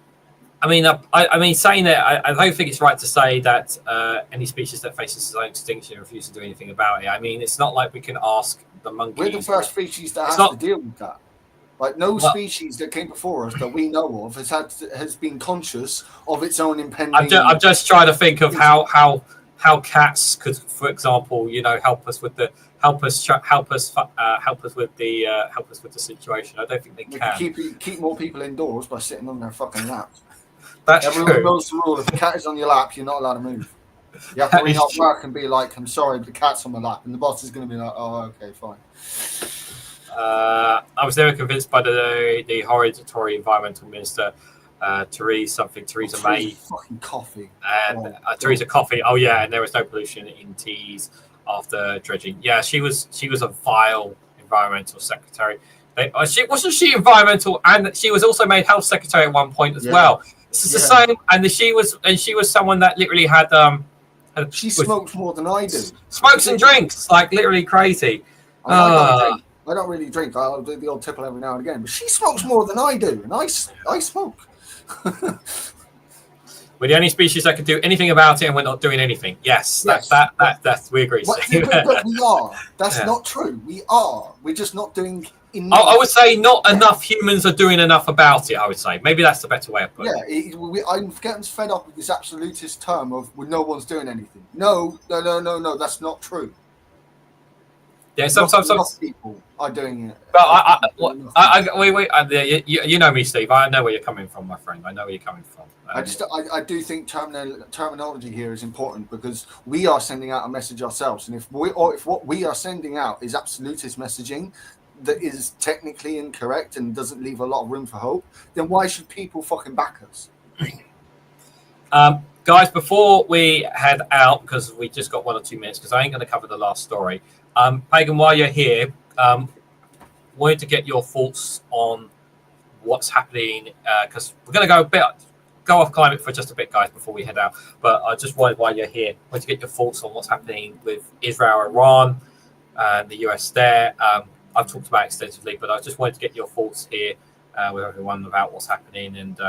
saying that, I don't think it's right to say that any species that faces its own extinction refuses to do anything about it. I mean, it's not like we can ask the monkeys. We're the first species that has to deal with that. Like no species that came before us that we know of has been conscious of its own impending. I'm just trying to think of how cats could, for example, help us with the situation. I don't think they can. Keep more people indoors by sitting on their fucking laps. That's Everyone true. knows the rule. If the cat is on your lap, you're not allowed to move. You have to ring up work and be like, "I'm sorry, the cat's on my lap," and the boss is going to be like, "Oh, okay, fine." I was never convinced by the hereditary environmental minister, Theresa May. Fucking coffee. And Theresa Coffee. Oh yeah, and there was no pollution in teas after dredging. Yeah, she was a vile environmental secretary. She environmental, and she was also made health secretary at one point as well. This is the same, and she was someone that literally had she smokes more than I do. Smokes and drinks like literally crazy. I don't really drink. I'll do the old tipple every now and again, but she smokes more than I do, and I smoke. We're the only species that can do anything about it, and we're not doing anything. Yes. That we agree. But we are. That's not true. We are. We're just not doing enough. I would say not enough humans are doing enough about it. I would say maybe that's the better way of putting it. Yeah, I'm getting fed up with this absolutist term of no one's doing anything. No. That's not true. Yeah, some people are doing it. But wait. You know me, Steve. I know where you're coming from, my friend. I know where you're coming from. I do think terminology here is important because we are sending out a message ourselves, and if what we are sending out is absolutist messaging that is technically incorrect and doesn't leave a lot of room for hope, then why should people fucking back us? Guys, before we head out, because we just got 1 or 2 minutes, because I ain't going to cover the last story. Pagan, while you're here, wanted to get your thoughts on what's happening, because we're going to go off climate for just a bit, guys, before we head out. But I just wanted, while you're here, to get your thoughts on what's happening with Israel, Iran, the US there. I've talked about it extensively, but I just wanted to get your thoughts here with everyone about what's happening and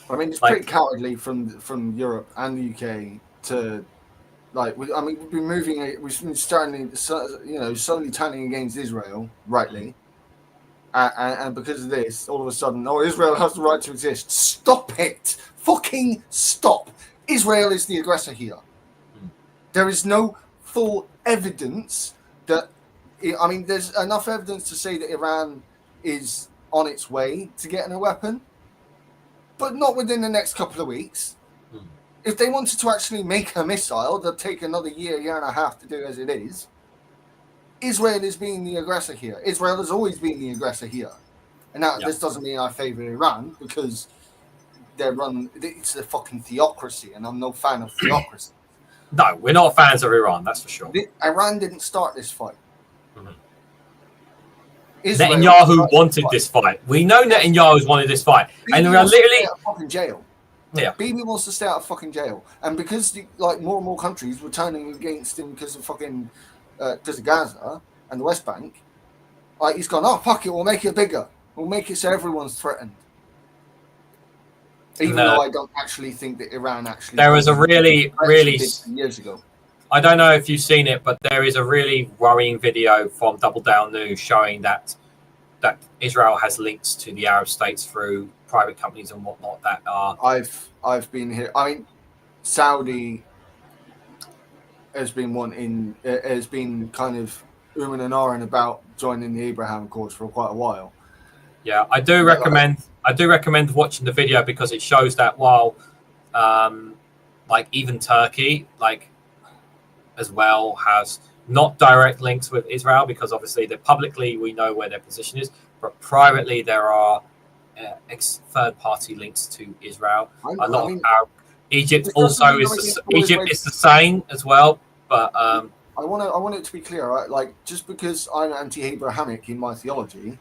I mean, it's pretty cowardly from Europe and the UK to we've been starting, slowly turning against Israel, rightly, and because of this, all of a sudden, Israel has the right to exist. Stop it! Fucking stop! Israel is the aggressor here. There is no full evidence that. I mean, there's enough evidence to say that Iran is on its way to getting a weapon, but not within the next couple of weeks. If they wanted to actually make a missile, they'll take another year and a half to do as it is. Israel is being the aggressor here. Israel has always been the aggressor here. And now this doesn't mean I favour Iran because it's a fucking theocracy, and I'm no fan of theocracy. No, we're not fans of Iran, that's for sure. Iran didn't start this fight. Netanyahu wanted this fight. We know Netanyahu's wanted this fight. And we are literally out of fucking jail. Yeah. Bibi wants to stay out of fucking jail. And because more and more countries were turning against him because of Gaza and the West Bank, he's gone, fuck it, we'll make it bigger. We'll make it so everyone's threatened. Even though I don't actually think that Iran actually... There was a really years ago. I don't know if you've seen it, but there is a really worrying video from Double Down News showing that that Israel has links to the Arab states through private companies and whatnot that are. I've been here. I mean, Saudi has been kind of umming and ahhing about joining the Abraham Accords for quite a while. Yeah, I do recommend watching the video because it shows that while, like even Turkey, like as well has not direct links with Israel because obviously they're publicly we know where their position is, but privately there are third-party links to Israel. Egypt also is Egypt is the same as well, but I want it to be clear, right? Like just because I'm anti-Abrahamic in my theology,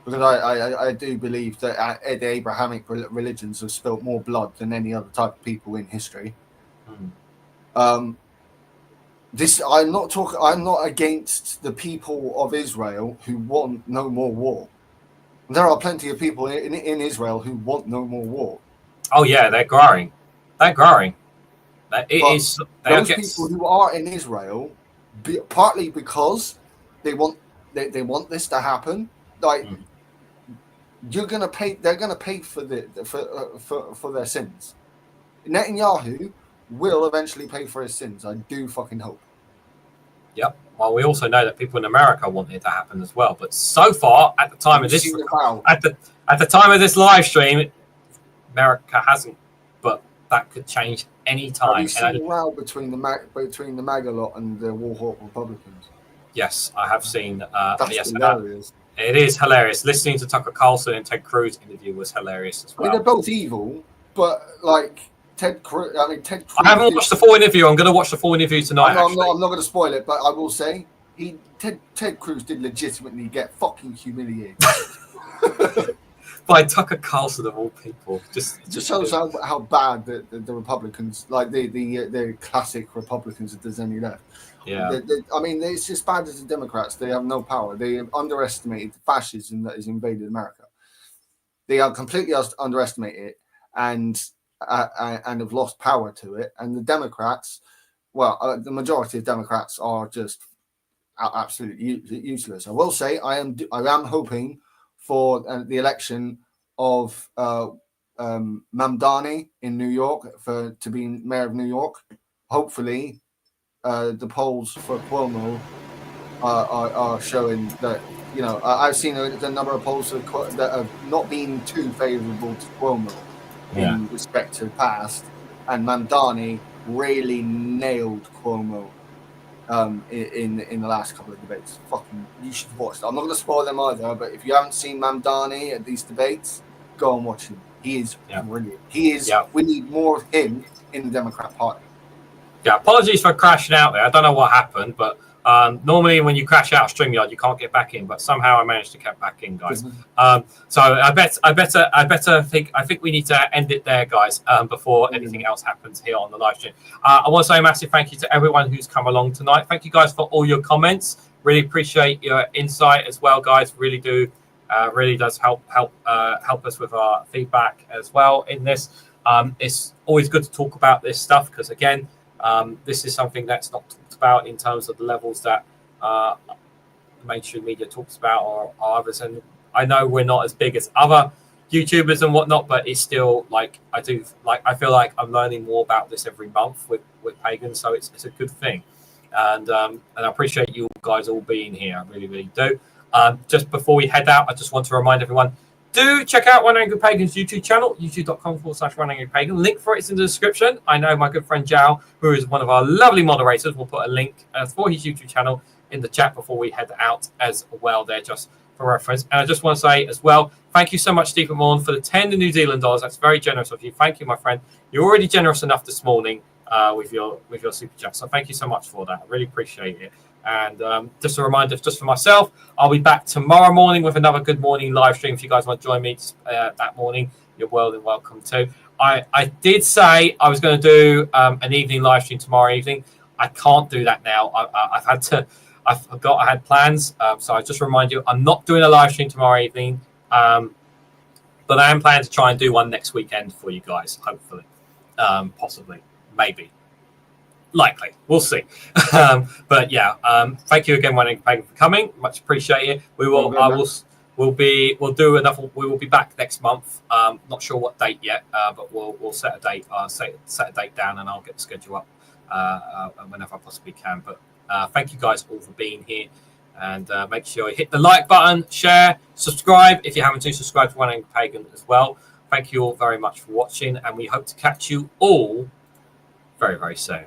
because I do believe that the Abrahamic religions have spilt more blood than any other type of people in history. I'm not against the people of Israel who want no more war. There are plenty of people in Israel who want no more war. Oh yeah, they're growing. Those people who are in Israel, partly because they want this to happen. Like they're gonna pay for their sins. Netanyahu will eventually pay for his sins. I do fucking hope. Yep. Well, we also know that people in America want it to happen as well. But so far, at the time of this, at the time of this live stream, America hasn't. But that could change any time. Have you seen the row between the MAGA lot and the Warhawk Republicans? Yes, I have seen. That's hilarious. It is hilarious. Listening to Tucker Carlson and Ted Cruz interview was hilarious as well. I mean, they're both evil, but like Ted Cruz. I haven't watched the full interview. I'm going to watch the full interview tonight. I'm not going to spoil it, but I will say Ted Cruz did legitimately get fucking humiliated. By Tucker Carlson of all people. Just shows how bad the Republicans, like the classic Republicans, if there's any left. Yeah. I mean, it's just bad as the Democrats. They have no power. They underestimated the fascism that has invaded America. They are completely underestimated it and have lost power to it. And the Democrats, the majority of Democrats are just absolutely useless. I will say I am hoping for the election of Mamdani in New York to be mayor of New York. Hopefully, the polls for Cuomo are showing that, you know, I've seen the number of polls that have not been too favourable to Cuomo in respect to the past, and Mamdani really nailed Cuomo in the last couple of debates. Fucking, you should watch them. I'm not going to spoil them either, but if you haven't seen Mamdani at these debates, go and watch him. He is brilliant. He is. We need more of him in the Democrat Party. Yeah, apologies for crashing out there. I don't know what happened, but normally when you crash out of StreamYard, you can't get back in. But somehow I managed to get back in, guys. So I think we need to end it there, guys, before anything else happens here on the live stream. I want to say a massive thank you to everyone who's come along tonight. Thank you, guys, for all your comments. Really appreciate your insight as well, guys. Really do. Really does help us with our feedback as well in this. It's always good to talk about this stuff because, again, this is something that's not talked about in terms of the levels that mainstream media talks about or others. And I know we're not as big as other YouTubers and whatnot, but it's still I feel like I'm learning more about this every month with Pagan, so it's a good thing. And I appreciate you guys all being here. I really, really do. Just before we head out, I just want to remind everyone, do check out One Angry Pagan's YouTube channel, youtube.com/One Angry Pagan. Link for it's in the description. I know my good friend Jao, who is one of our lovely moderators, will put a link for his YouTube channel in the chat before we head out as well there, just for reference. And I just want to say as well, thank you so much, Stephen Morn, for the 10 New Zealand dollars. That's very generous of you. Thank you, my friend. You're already generous enough this morning with your super chat. So thank you so much for that. I really appreciate it. And just a reminder, just for myself, I'll be back tomorrow morning with another good morning live stream. If you guys want to join me that morning, you're well and welcome to. I did say I was going to do an evening live stream tomorrow evening. I can't do that now. I forgot I had plans. So I just remind you, I'm not doing a live stream tomorrow evening. But I am planning to try and do one next weekend for you guys, hopefully. Possibly. Maybe. Likely. We'll see. But yeah, thank you again, One Angry Pagan, for coming. Much appreciated. we'll do another. We will be back next month. Not sure what date yet, but we'll set a date. Set a date down, and I'll get the schedule up whenever I possibly can. But thank you guys all for being here, and make sure you hit the like button, share, subscribe if you haven't subscribed to One Angry Pagan as well. Thank you all very much for watching, and we hope to catch you all very, very soon.